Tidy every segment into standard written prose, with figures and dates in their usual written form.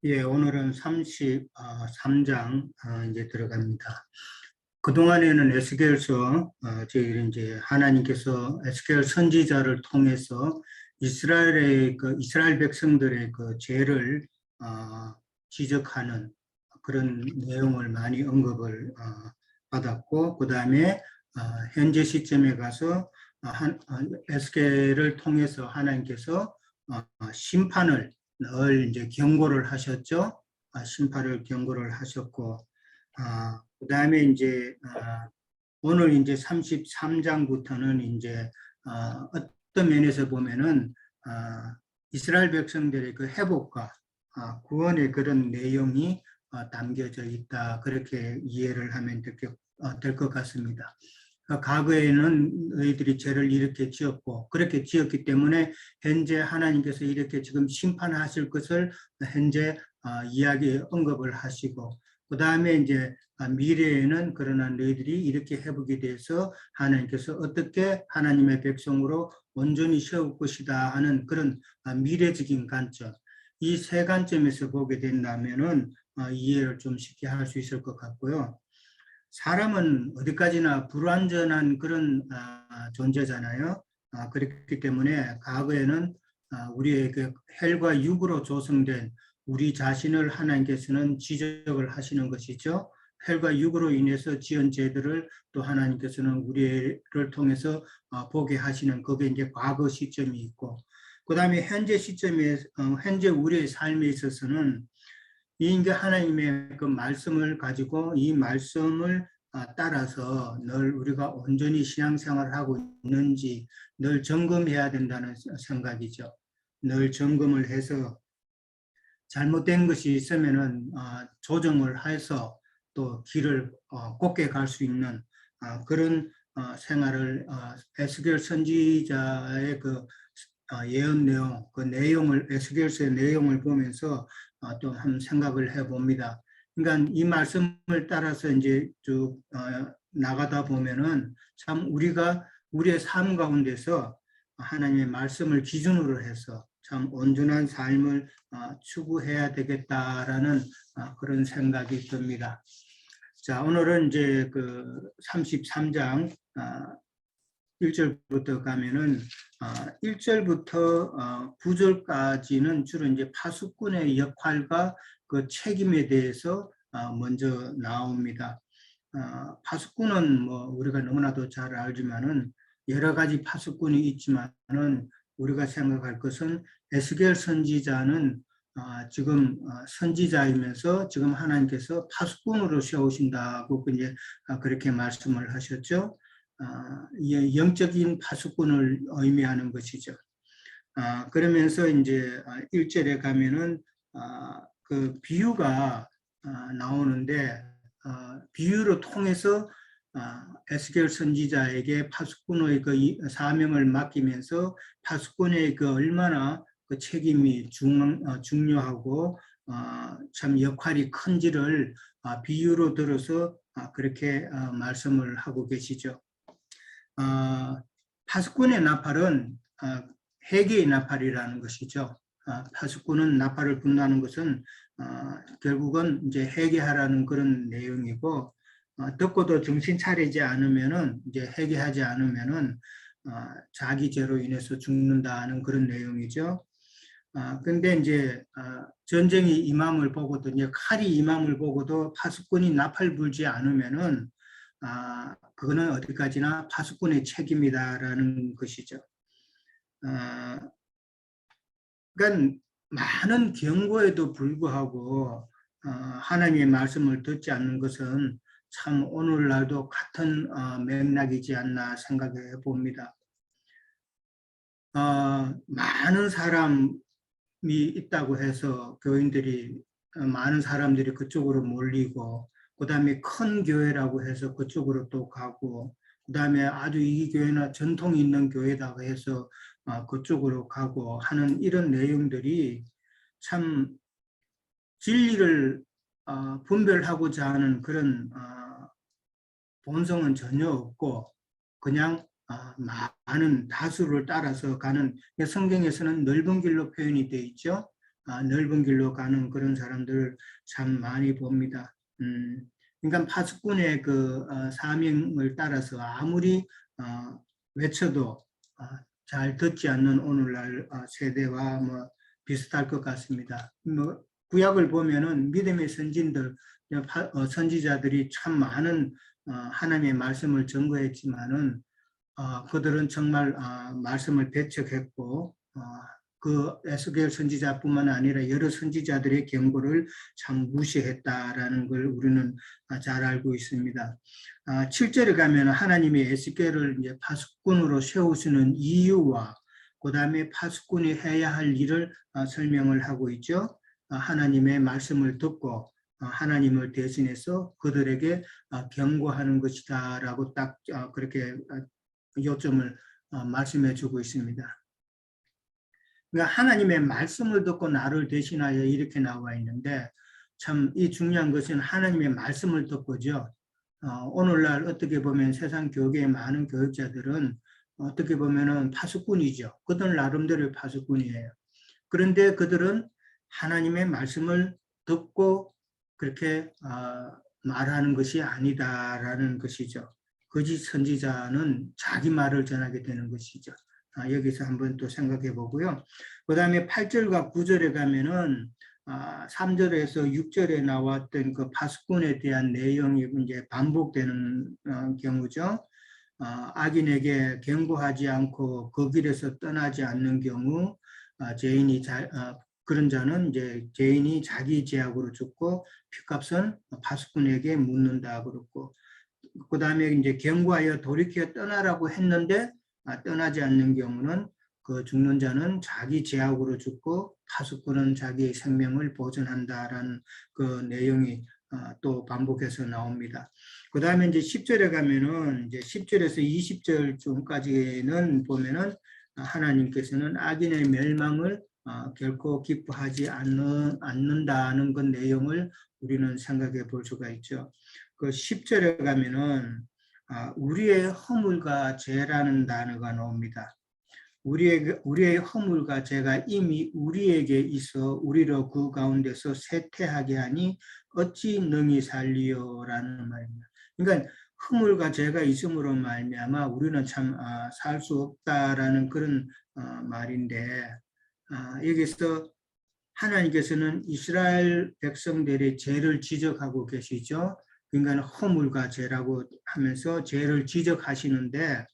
예, 오늘은 33장 이제 들어갑니다. 그동안에는 에스겔서 저희 이제 하나님께서 에스겔 선지자를 통해서 이스라엘 백성들의 그 죄를 지적하는 그런 내용을 많이 언급을 받았고, 그 다음에 현재 시점에 가서 에스겔을 통해서 하나님께서 심판을 늘 이제 경고를 하셨죠. 심판을 경고를 하셨고, 그 다음에 이제 오늘 이제 33장부터는 이제 어떤 면에서 보면은 이스라엘 백성들의 그 회복과 구원의 그런 내용이 담겨져 있다, 그렇게 이해를 하면 될 것 같습니다. 과거에는 너희들이 죄를 이렇게 지었고 그렇게 지었기 때문에 현재 하나님께서 이렇게 지금 심판하실 것을 현재 언급을 하시고, 그 다음에 이제 미래에는 그러나 너희들이 이렇게 회복이 돼서 하나님께서 어떻게 하나님의 백성으로 온전히 세울 것이다 하는 그런 미래적인 관점, 이 세 관점에서 보게 된다면은 이해를 좀 쉽게 할 수 있을 것 같고요. 사람은 어디까지나 불완전한 그런 존재잖아요. 그렇기 때문에 과거에는 우리의 그 혈과 육으로 조성된 우리 자신을 하나님께서는 지적을 하시는 것이죠. 혈과 육으로 인해서 지은 죄들을 또 하나님께서는 우리를 통해서 보게 하시는, 그게 이제 과거 시점이 있고, 그 다음에 현재 시점에 현재 우리의 삶에 있어서는 이게 하나님의 그 말씀을 가지고 이 말씀을 따라서 늘 우리가 온전히 신앙생활을 하고 있는지 늘 점검해야 된다는 생각이죠. 늘 점검을 해서 잘못된 것이 있으면은 조정을 해서 또 길을 곱게 갈 수 있는 그런 생활을 에스겔 선지자의 그 예언 내용, 그 내용을 에스겔서의 내용을 보면서 또 한번 생각을 해봅니다. 그러니까 이 말씀을 따라서 이제 쭉 나가다 보면은 참 우리가 우리의 삶 가운데서 하나님의 말씀을 기준으로 해서 참 온전한 삶을 추구해야 되겠다라는 그런 생각이 듭니다. 자, 오늘은 이제 그 33장 1절부터 가면은 1절부터 9절까지는 주로 이제 파수꾼의 역할과 그 책임에 대해서 먼저 나옵니다. 파수꾼은 뭐 우리가 너무나도 잘 알지만은 여러 가지 파수꾼이 있지만은 우리가 생각할 것은 에스겔 선지자는 지금 선지자이면서 지금 하나님께서 파수꾼으로 세우신다고 이제 그렇게 말씀을 하셨죠. 영적인 파수꾼을 의미하는 것이죠. 그러면서 이제 1절에 가면은 그 비유가 나오는데 비유를 통해서 에스겔 선지자에게 파수꾼의 그 사명을 맡기면서 파수꾼의 그 얼마나 그 책임이 중요하고 참 역할이 큰지를 비유로 들어서 그렇게 말씀을 하고 계시죠. 파수꾼의 나팔은 회개의 나팔이라는 것이죠. 파수꾼은 나팔을 분다는 것은 결국은 이제 회개하라는 그런 내용이고, 듣고도 정신 차리지 않으면은 이제 회개하지 않으면은 자기 죄로 인해서 죽는다는 그런 내용이죠. 근데 이제 전쟁이 임함을 보고도 이제 칼이 임함을 보고도 파수꾼이 나팔 불지 않으면은 그거는 어디까지나 파수꾼의 책임이다라는 것이죠. 그러니까 많은 경고에도 불구하고 하나님의 말씀을 듣지 않는 것은 참 오늘날도 같은 맥락이지 않나 생각해 봅니다. 많은 사람이 있다고 해서 교인들이 많은 사람들이 그쪽으로 몰리고, 그 다음에 큰 교회라고 해서 그쪽으로 또 가고, 그 다음에 아주 이 교회나 전통이 있는 교회라고 해서 그쪽으로 가고 하는 이런 내용들이 참 진리를 분별하고자 하는 그런 본성은 전혀 없고 그냥 많은 다수를 따라서 가는, 성경에서는 넓은 길로 표현이 되어 있죠. 넓은 길로 가는 그런 사람들을 참 많이 봅니다. 그러니까 파수꾼의 그 사명을 따라서 아무리 외쳐도 잘 듣지 않는 오늘날 세대와 뭐 비슷할 것 같습니다. 뭐 구약을 보면은 믿음의 선진들, 선지자들이 참 많은 하나님의 말씀을 전거했지만은 그들은 정말 말씀을 배척했고 그 에스겔 선지자뿐만 아니라 여러 선지자들의 경고를 참 무시했다라는 걸 우리는 잘 알고 있습니다. 7절에 가면 하나님이 에스겔을 이제 파수꾼으로 세우시는 이유와 그 다음에 파수꾼이 해야 할 일을 설명을 하고 있죠. 하나님의 말씀을 듣고 하나님을 대신해서 그들에게 경고하는 것이다라고 딱 그렇게 요점을 말씀해 주고 있습니다. 그러니까 하나님의 말씀을 듣고 나를 대신하여 이렇게 나와 있는데 참 이 중요한 것은 하나님의 말씀을 듣고죠. 오늘날 어떻게 보면 세상 교계의 많은 교육자들은 어떻게 보면은 파수꾼이죠. 그들 나름대로의 파수꾼이에요. 그런데 그들은 하나님의 말씀을 듣고 그렇게 말하는 것이 아니다라는 것이죠. 거짓 선지자는 자기 말을 전하게 되는 것이죠. 여기서 한번 또 생각해 보고요. 그 다음에 8절과 9절에 가면은 3절에서 6절에 나왔던 그 파수꾼에 대한 내용이 이제 반복되는 경우죠. 악인에게 경고하지 않고 그 길에서 떠나지 않는 경우 그런 자는 이제 죄인이 자기 죄악으로 죽고 피값은 파수꾼에게 묻는다 그렇고, 그 다음에 이제 경고하여 돌이켜 떠나라고 했는데 떠나지 않는 경우는 그 죽는 자는 자기 죄악으로 죽고 파수꾼은 자기의 생명을 보존한다라는 그 내용이 또 반복해서 나옵니다. 그 다음에 이제 10절에 가면은 이제 10절에서 20절쯤까지는 보면은 하나님께서는 악인의 멸망을 결코 기뻐하지 않는다는 그 내용을 우리는 생각해 볼 수가 있죠. 그 10절에 가면은 우리의 허물과 죄라는 단어가 나옵니다. 우리의 허물과 죄가 이미 우리에게 있어 우리로 그 가운데서 쇠퇴하게 하니 어찌 능히 살리요라는 말입니다. 그러니까 허물과 죄가 있음으로 말미암아 우리는 참 살 수 없다라는 그런 말인데 여기서 하나님께서는 이스라엘 백성들의 죄를 지적하고 계시죠. 그러니까 허물과 죄라고 하면서 죄를 지적하시는데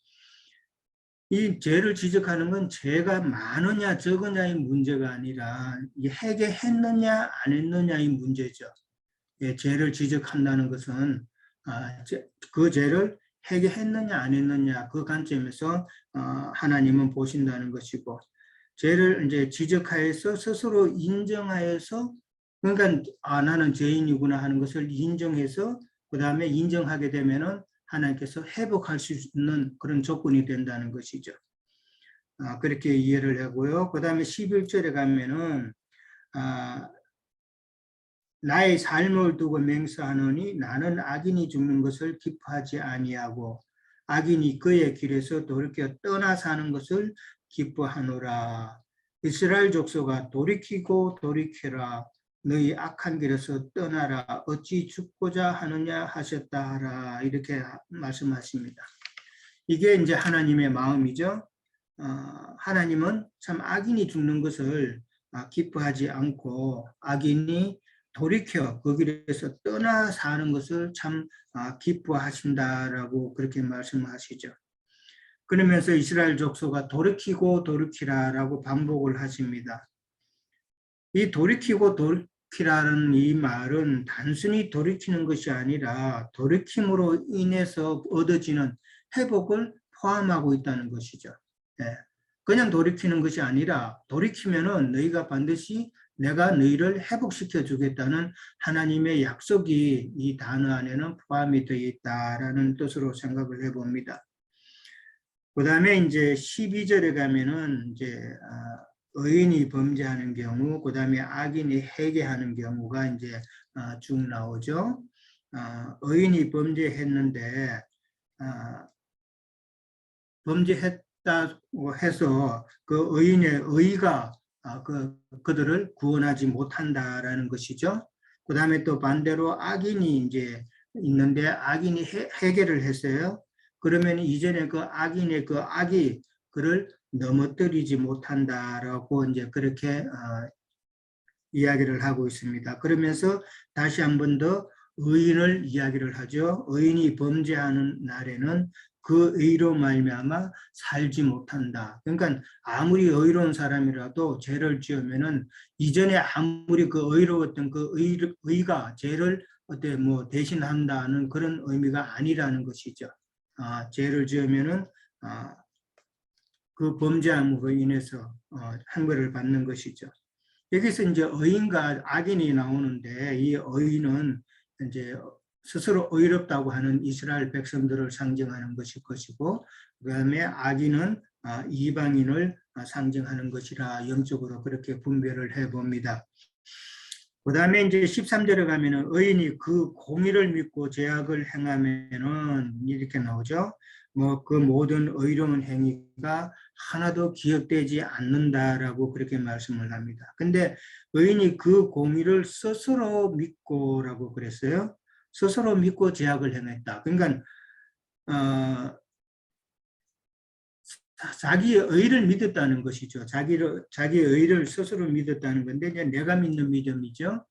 이 죄를 지적하는 건 죄가 많으냐 적으냐의 문제가 아니라 해결했느냐 안 했느냐의 문제죠. 예, 죄를 지적한다는 것은 그 죄를 해결했느냐 안 했느냐 그 관점에서 하나님은 보신다는 것이고, 죄를 이제 지적하여서 스스로 인정하여서, 그러니까 나는 죄인이구나 하는 것을 인정해서 그 다음에 인정하게 되면은 하나님께서 회복할 수 있는 그런 조건이 된다는 것이죠. 그렇게 이해를 하고요. 그 다음에 11절에 가면은 나의 삶을 두고 맹세하노니 나는 악인이 죽는 것을 기뻐하지 아니하고 악인이 그의 길에서 돌이켜 떠나 사는 것을 기뻐하노라. 이스라엘 족속아 돌이키고 돌이켜라. 너희 악한 길에서 떠나라. 어찌 죽고자 하느냐 하셨다 하라. 이렇게 말씀하십니다. 이게 이제 하나님의 마음이죠. 하나님은 참 악인이 죽는 것을 기뻐하지 않고 악인이 돌이켜 그 길에서 떠나 사는 것을 참 기뻐하신다라고 그렇게 말씀하시죠. 그러면서 이스라엘 족속아 돌이키고 돌이키라라고 반복을 하십니다. 이 돌이키고 돌이키라는 이 말은 단순히 돌이키는 것이 아니라 돌이킴으로 인해서 얻어지는 회복을 포함하고 있다는 것이죠. 예. 그냥 돌이키는 것이 아니라 돌이키면은 너희가 반드시 내가 너희를 회복시켜 주겠다는 하나님의 약속이 이 단어 안에는 포함이 되어 있다라는 뜻으로 생각을 해봅니다. 그 다음에 이제 12절에 가면은 이제 의인이 범죄하는 경우, 그 다음에 악인이 회개하는 경우가 이제 쭉 나오죠. 의인이 범죄했는데 범죄했다고 해서 그 의인의 의가 그들을 구원하지 못한다라는 것이죠. 그 다음에 또 반대로 악인이 이제 있는데 악인이 해결을 했어요. 그러면 이전에 그 악인의 그 악이 그를 넘어뜨리지 못한다라고 이제 그렇게 이야기를 하고 있습니다. 그러면서 다시 한 번 더 의인을 이야기를 하죠. 의인이 범죄하는 날에는 그 의로 말미암아 살지 못한다. 그러니까 아무리 의로운 사람이라도 죄를 지으면은 이전에 아무리 그 의로웠던 그 의가 죄를 어때 뭐 대신한다는 그런 의미가 아니라는 것이죠. 죄를 지으면은 그 범죄함으로 인해서 형벌을 받는 것이죠. 여기서 이제 의인과 악인이 나오는데 이 의인은 이제 스스로 의롭다고 하는 이스라엘 백성들을 상징하는 것일 것이고 그다음에 악인은 이방인을 상징하는 것이라 영적으로 그렇게 분별을 해봅니다. 그 다음에 이제 13절에 가면은 의인이 그 공의를 믿고 죄악을 행하면은 이렇게 나오죠. 뭐 그 모든 의로운 행위가 하나도 기억되지 않는다라고 그렇게 말씀을 합니다. 근데 의인이 그 공의를 스스로 믿고라고 그랬어요. 스스로 믿고 죄악을 행했다. 그러니까 자기의 의를 믿었다는 것이죠. 자기의 의를 스스로 믿었다는 건데 이제 내가 믿는 믿음이죠.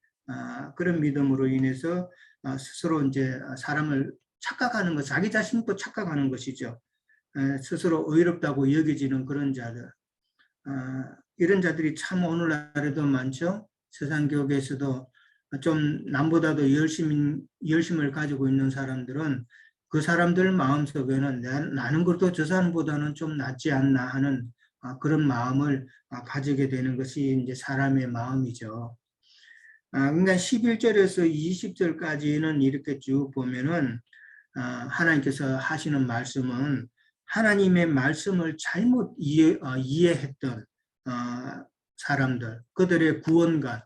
그런 믿음으로 인해서 스스로 이제 사람을 착각하는 것, 자기 자신도 착각하는 것이죠. 스스로 의롭다고 여겨지는 그런 자들. 이런 자들이 참 오늘날에도 많죠. 세상 교회에서도 좀 남보다도 열심을 가지고 있는 사람들은 그 사람들 마음속에는 나는 그래도 저 사람보다는 좀 낫지 않나 하는 그런 마음을 가지게 되는 것이 이제 사람의 마음이죠. 그러니까 11절에서 20절까지는 이렇게 쭉 보면은 하나님께서 하시는 말씀은 하나님의 말씀을 잘못 이해했던 사람들, 그들의 구원관,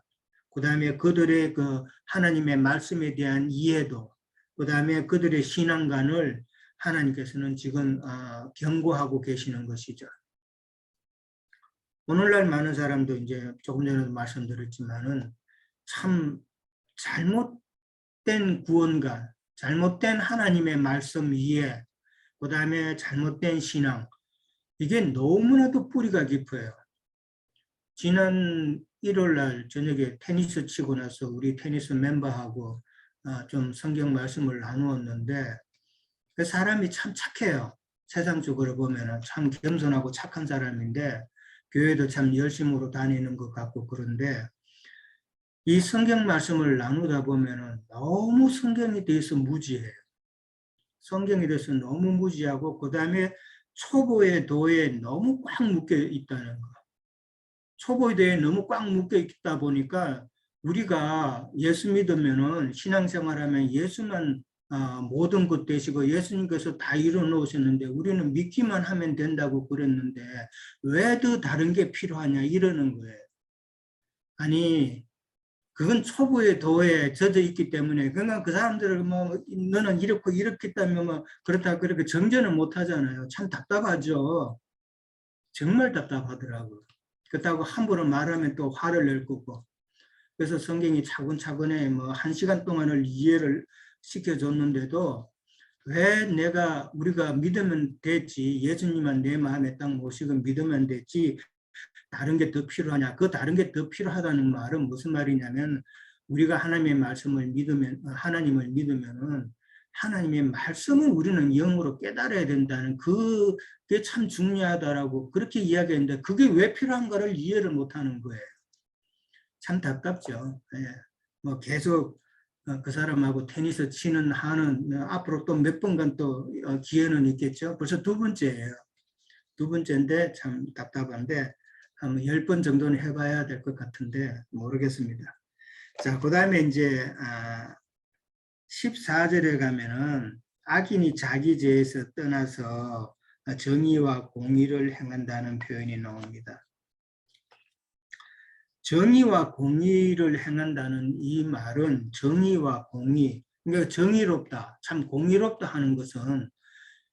그 다음에 그들의 그 하나님의 말씀에 대한 이해도, 그 다음에 그들의 신앙관을 하나님께서는 지금 경고하고 계시는 것이죠. 오늘날 많은 사람도 이제 조금 전에 말씀드렸지만은 참 잘못된 구원관, 잘못된 하나님의 말씀 이해, 그 다음에 잘못된 신앙, 이게 너무나도 뿌리가 깊어요. 지난 1월 날 저녁에 테니스 치고 나서 우리 테니스 멤버하고 좀 성경 말씀을 나누었는데 그 사람이 참 착해요. 세상적으로 보면 참 겸손하고 착한 사람인데 교회도 참 열심으로 다니는 것 같고 그런데 이 성경 말씀을 나누다 보면 너무 성경에 대해서 무지해요. 성경에 대해서 너무 무지하고 그 다음에 초보의 도에 너무 꽉 묶여 있다는 거. 초보의 도에 너무 꽉 묶여 있다 보니까 우리가 예수 믿으면은 신앙생활하면 예수만 모든 것 되시고 예수님께서 다 이뤄놓으셨는데 우리는 믿기만 하면 된다고 그랬는데 왜 더 다른 게 필요하냐 이러는 거예요. 아니 그건 초보의 도에 젖어 있기 때문에 그러니까 그 사람들을 뭐 너는 이렇고 이렇게 했다면 뭐 그렇다 그렇게 정전을 못 하잖아요. 참 답답하죠. 정말 답답하더라고요. 그렇다고 함부로 말하면 또 화를 낼 거고. 그래서 성경이 차근차근에 뭐 1시간 동안을 이해를 시켜줬는데도 왜 우리가 믿으면 됐지 예수님만 내 마음에 딱 모시고 믿으면 됐지 다른 게 더 필요하냐? 그 다른 게 더 필요하다는 말은 무슨 말이냐면 우리가 하나님의 말씀을 믿으면 하나님을 믿으면은 하나님의 말씀을 우리는 영으로 깨달아야 된다는 그게 참 중요하다라고 그렇게 이야기했는데 그게 왜 필요한가를 이해를 못하는 거예요. 참 답답죠. 예. 뭐 계속 그 사람하고 테니스 치는 한은 앞으로 또 몇 번간 또 기회는 있겠죠. 벌써 두 번째예요. 두 번째인데 참 답답한데 한 10번 정도는 해봐야 될 것 같은데 모르겠습니다. 자, 그 다음에 이제 14절에 가면은 악인이 자기 죄에서 떠나서 정의와 공의를 행한다는 표현이 나옵니다. 정의와 공의를 행한다는 이 말은 정의와 공의, 그러니까 정의롭다, 참 공의롭다 하는 것은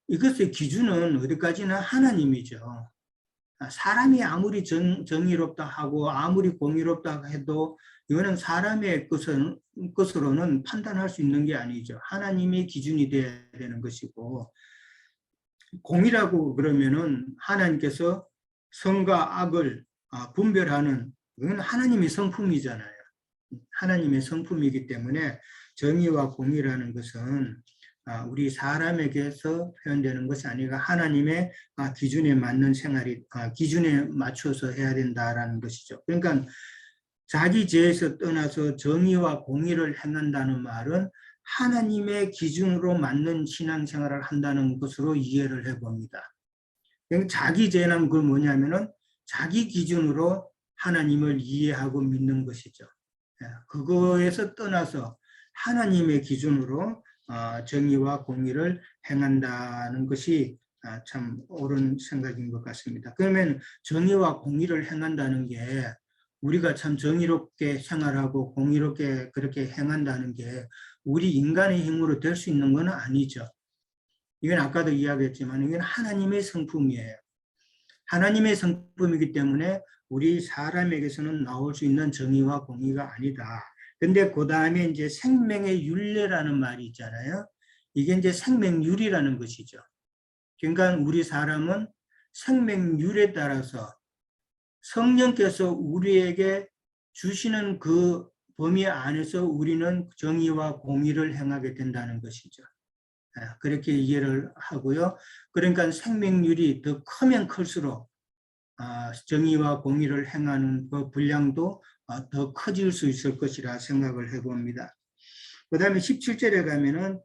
이것의 기준은 어디까지나 하나님이죠. 사람이 아무리 정의롭다 하고 아무리 공의롭다 해도 이거는 사람의 것으로는 판단할 수 있는 게 아니죠. 하나님의 기준이 돼야 되는 것이고, 공의라고 그러면은 하나님께서 선과 악을 분별하는, 그건 하나님의 성품이잖아요. 하나님의 성품이기 때문에 정의와 공의라는 것은 우리 사람에게서 표현되는 것이 아니라 하나님의 기준에 맞는 생활이, 기준에 맞춰서 해야 된다라는 것이죠. 그러니까 자기 죄에서 떠나서 정의와 공의를 행한다는 말은 하나님의 기준으로 맞는 신앙생활을 한다는 것으로 이해를 해봅니다. 자기 죄는 그 뭐냐면은 자기 기준으로 하나님을 이해하고 믿는 것이죠. 그거에서 떠나서 하나님의 기준으로 정의와 공의를 행한다는 것이 참 옳은 생각인 것 같습니다. 그러면 정의와 공의를 행한다는 게 우리가 참 정의롭게 생활하고 공의롭게 그렇게 행한다는 게 우리 인간의 힘으로 될 수 있는 건 아니죠. 이건 아까도 이야기했지만 이건 하나님의 성품이에요. 하나님의 성품이기 때문에 우리 사람에게서는 나올 수 있는 정의와 공의가 아니다. 근데 그 다음에 이제 생명의 윤례라는 말이 있잖아요. 이게 이제 생명률이라는 것이죠. 그러니까 우리 사람은 생명률에 따라서 성령께서 우리에게 주시는 그 범위 안에서 우리는 정의와 공의를 행하게 된다는 것이죠. 그렇게 이해를 하고요. 그러니까 생명률이 더 크면 클수록 정의와 공의를 행하는 그 분량도 더 커질 수 있을 것이라 생각을 해봅니다. 그 다음에 17절에 가면은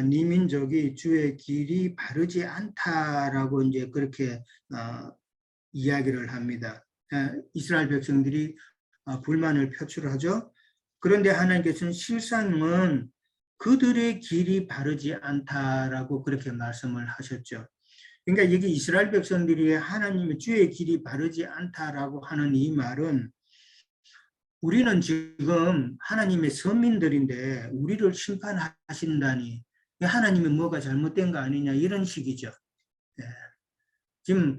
네 민족이 주의 길이 바르지 않다라고 이제 그렇게 이야기를 합니다. 이스라엘 백성들이 불만을 표출하죠. 그런데 하나님께서는 실상은 그들의 길이 바르지 않다라고 그렇게 말씀을 하셨죠. 그러니까 여기 이스라엘 백성들이 하나님의 주의 길이 바르지 않다라고 하는 이 말은 우리는 지금 하나님의 선민들인데 우리를 심판하신다니 하나님이 뭐가 잘못된 거 아니냐 이런 식이죠. 지금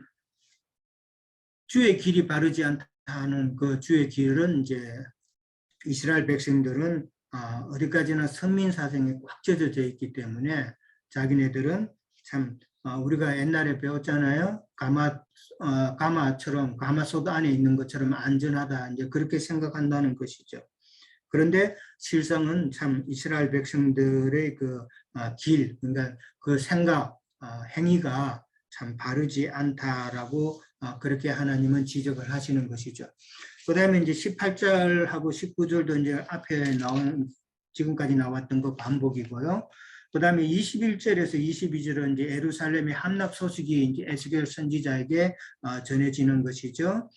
주의 길이 바르지 않다는 그 주의 길은 이제 이스라엘 백성들은 어디까지나 선민 사상에 꽉 젖어져 있기 때문에 자기네들은 참 우리가 옛날에 배웠잖아요. 가마처럼 가마솥 안에 있는 것처럼 안전하다 이제 그렇게 생각한다는 것이죠. 그런데 실상은 참 이스라엘 백성들의 그 길, 그러니까 그 생각, 행위가 참 바르지 않다라고 그렇게 하나님은 지적을 하시는 것이죠. 그 다음에 이제 18절하고 19절도 이제 앞에 나온, 지금까지 나왔던 거 반복이고요. 그 다음에 21절에서 22절은 이제 예루살렘의 함락 소식이 이제 에스겔 선지자에게 전해지는 것이죠.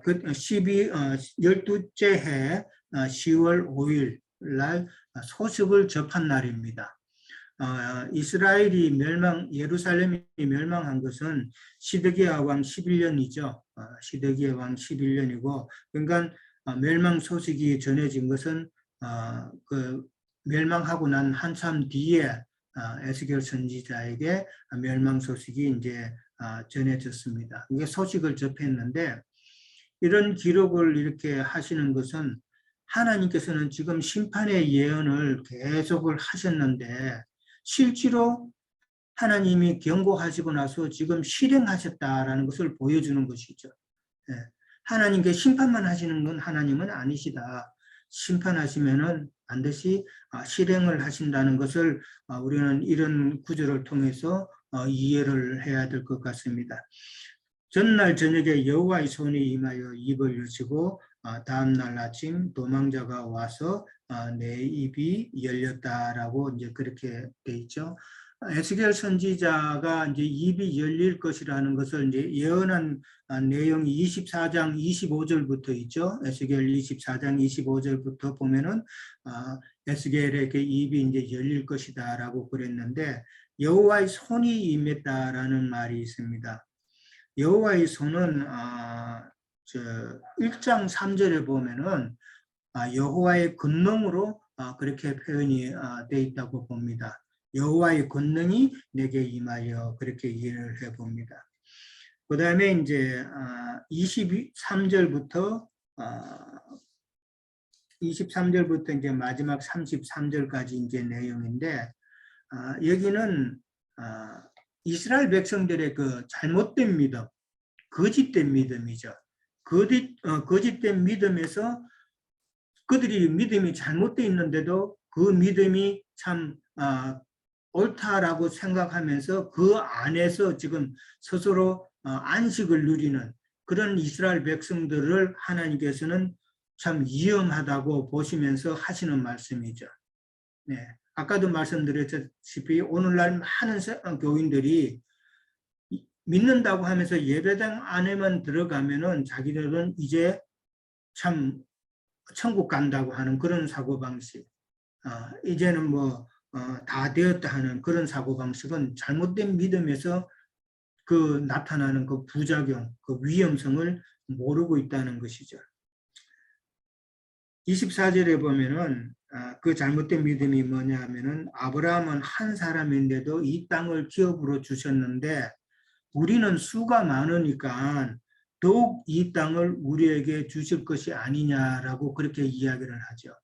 그 12째 해 10월 5일 날 소식을 접한 날입니다. 이스라엘이 예루살렘이 멸망한 것은 시드기야 왕 11년이죠. 시드기야 왕 11년이고, 그러니까 멸망 소식이 전해진 것은 그 멸망하고 난 한참 뒤에 에스겔 선지자에게 멸망 소식이 이제 전해졌습니다. 이게 소식을 접했는데 이런 기록을 이렇게 하시는 것은 하나님께서는 지금 심판의 예언을 계속을 하셨는데 실제로 하나님이 경고하시고 나서 지금 실행하셨다라는 것을 보여주는 것이죠. 하나님께 심판만 하시는 건 하나님은 아니시다. 심판하시면은 반드시 실행을 하신다는 것을 우리는 이런 구절을 통해서 이해를 해야 될 것 같습니다. 전날 저녁에 여호와의 손이 임하여 입을 여시고 다음날 아침 도망자가 와서 내 입이 열렸다라고 이제 그렇게 돼 있죠. 에스겔 선지자가 이제 입이 열릴 것이라는 것을 이제 예언한 내용이 24장 25절부터 있죠. 에스겔 24장 25절부터 보면은 에스겔에게 입이 이제 열릴 것이다라고 그랬는데 여호와의 손이 임했다라는 말이 있습니다. 여호와의 손은 1장 3절에 보면은 여호와의 권능으로 그렇게 표현이 되어 있다고 봅니다. 여호와의 권능이 내게 임하여 그렇게 이해를 해봅니다. 그 다음에 이제 23절부터 이제 마지막 33절까지 이제 내용인데 여기는 이스라엘 백성들의 그 잘못된 믿음, 거짓된 믿음이죠. 거짓된 믿음에서 그들이 믿음이 잘못되어 있는데도 그 믿음이 참 옳다라고 생각하면서 그 안에서 지금 스스로 안식을 누리는 그런 이스라엘 백성들을 하나님께서는 참 위험하다고 보시면서 하시는 말씀이죠. 네. 아까도 말씀드렸다시피 오늘날 많은 교인들이 믿는다고 하면서 예배당 안에만 들어가면은 자기들은 이제 참 천국 간다고 하는 그런 사고방식, 이제는 다 되었다 하는 그런 사고방식은 잘못된 믿음에서 그 나타나는 그 부작용, 그 위험성을 모르고 있다는 것이죠. 24절에 보면은 그 잘못된 믿음이 뭐냐 하면은 아브라함은 한 사람인데도 이 땅을 기업으로 주셨는데 우리는 수가 많으니까 더욱 이 땅을 우리에게 주실 것이 아니냐라고 그렇게 이야기를 하죠.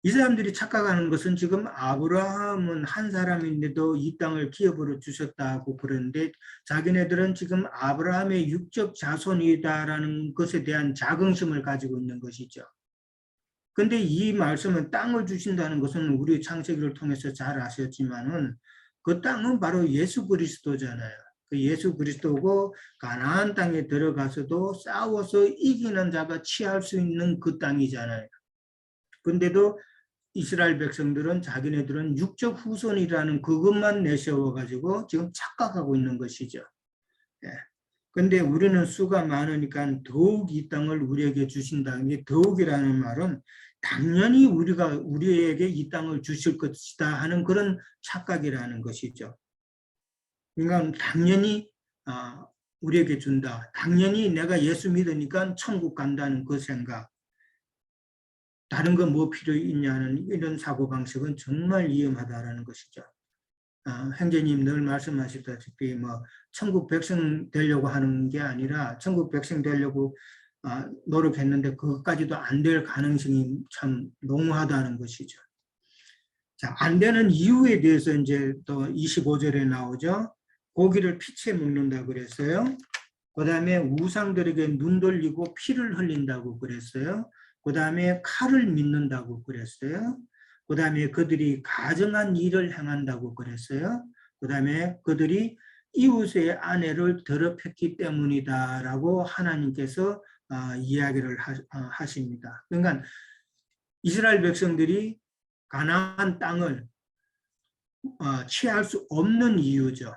이 사람들이 착각하는 것은 지금 아브라함은 한 사람인데도 이 땅을 기업으로 주셨다고 그러는데 자기네들은 지금 아브라함의 육적 자손이다라는 것에 대한 자긍심을 가지고 있는 것이죠. 근데 이 말씀은 땅을 주신다는 것은 우리 창세기를 통해서 잘 아셨지만은 그 땅은 바로 예수 그리스도잖아요. 그 예수 그리스도고 가나안 땅에 들어가서도 싸워서 이기는 자가 취할 수 있는 그 땅이잖아요. 근데도 이스라엘 백성들은 자기네들은 육적 후손이라는 그것만 내세워가지고 지금 착각하고 있는 것이죠. 근데 우리는 수가 많으니까 더욱 이 땅을 우리에게 주신다. 더욱이라는 말은 당연히 우리에게 이 땅을 주실 것이다 하는 그런 착각이라는 것이죠. 그러니까 당연히 우리에게 준다. 당연히 내가 예수 믿으니까 천국 간다는 그 생각. 다른 거 뭐 필요 있냐는 이런 사고방식은 정말 위험하다라는 것이죠. 형제님 늘 말씀하시다시피 천국 백성 되려고 하는 게 아니라 천국 백성 되려고 노력했는데 그것까지도 안 될 가능성이 참 농후하다는 것이죠. 자, 안 되는 이유에 대해서 이제 또 25절에 나오죠. 고기를 피채 먹는다 그랬어요. 그 다음에 우상들에게 눈 돌리고 피를 흘린다고 그랬어요. 그 다음에 칼을 믿는다고 그랬어요. 그 다음에 그들이 가증한 일을 행한다고 그랬어요. 그 다음에 그들이 이웃의 아내를 더럽혔기 때문이다라고 하나님께서 이야기를 하십니다. 그러니까 이스라엘 백성들이 가나안 땅을 취할 수 없는 이유죠.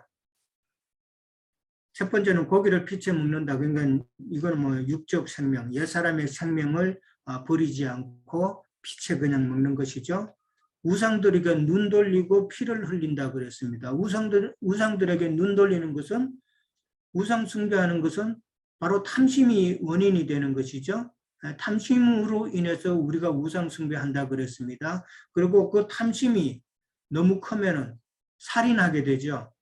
첫 번째는 고기를 피채 먹는다. 그러니까 이건 육적 생명, 옛사람의 생명을 버리지 않고 피채 그냥 먹는 것이죠. 우상들에게 눈 돌리고 피를 흘린다 그랬습니다. 우상들에게 눈 돌리는 것은 우상 숭배하는 것은 바로 탐심이 원인이 되는 것이죠. 탐심으로 인해서 우리가 우상 숭배한다 그랬습니다. 그리고 그 탐심이 너무 크면은 살인하게 되죠.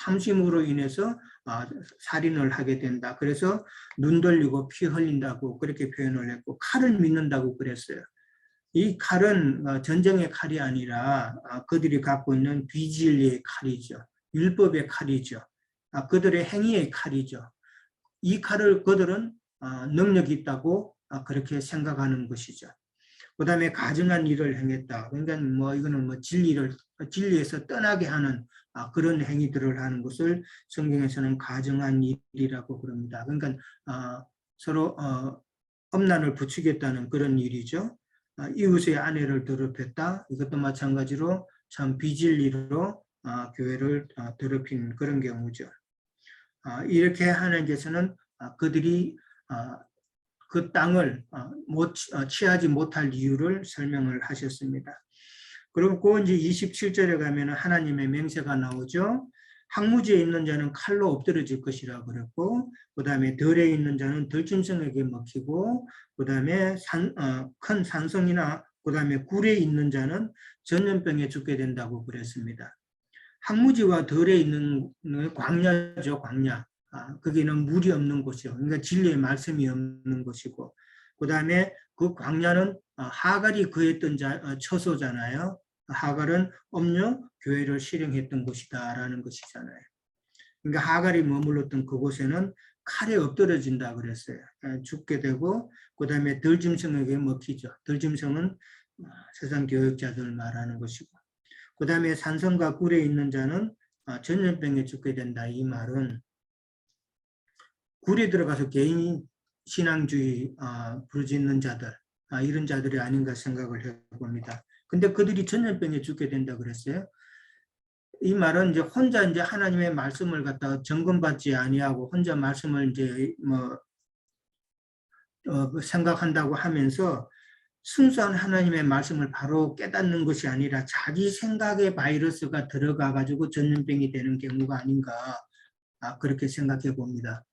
탐심으로 인해서 살인을 하게 된다. 그래서 눈 돌리고 피 흘린다고 그렇게 표현을 했고 칼을 믿는다고 그랬어요. 이 칼은 전쟁의 칼이 아니라 그들이 갖고 있는 비진리의 칼이죠. 율법의 칼이죠. 그들의 행위의 칼이죠. 이 칼을 그들은 능력이 있다고 그렇게 생각하는 것이죠. 그 다음에 가증한 일을 행했다. 그러니까 이거는 진리에서 떠나게 하는 그런 행위들을 하는 것을 성경에서는 가증한 일이라고 그럽니다. 그러니까 서로 엄난을 부추겼다는 그런 일이죠. 이웃의 아내를 더럽혔다. 이것도 마찬가지로 참 비진리로 교회를 더럽힌 그런 경우죠. 이렇게 하나님께서는 그들이 그 땅을 취하지 못할 이유를 설명을 하셨습니다. 그리고 이제 27절에 가면 하나님의 맹세가 나오죠. 항무지에 있는 자는 칼로 엎드러질 것이라 그랬고, 그 다음에 들에 있는 자는 들짐승에게 먹히고, 그 다음에 큰 산성이나 그다음에 굴에 있는 자는 전염병에 죽게 된다고 그랬습니다. 항무지와 덜에 있는 광야죠, 광야. 거기는 물이 없는 곳이요. 그러니까 진리의 말씀이 없는 곳이고, 그다음에 그 광야는 하갈이 거했던 처소잖아요. 하갈은 엄령 교회를 실행했던 곳이다라는 것이잖아요. 그러니까 하갈이 머물렀던 그곳에는 칼에 엎드러진다 그랬어요. 죽게 되고, 그다음에 덜짐승에게 먹히죠. 덜짐승은 세상 교역자들 말하는 것이고, 그다음에 산성과 굴에 있는 자는 전염병에 죽게 된다. 이 말은 굴에 들어가서 개인 신앙주의 부르짖는 자들, 이런 자들이 아닌가 생각을 해봅니다. 근데 그들이 전염병에 죽게 된다 그랬어요. 이 말은 이제 혼자 이제 하나님의 말씀을 갖다가 점검받지 아니하고 혼자 말씀을 이제 생각한다고 하면서 순수한 하나님의 말씀을 바로 깨닫는 것이 아니라 자기 생각에 바이러스가 들어가 가지고 전염병이 되는 경우가 아닌가 그렇게 생각해 봅니다.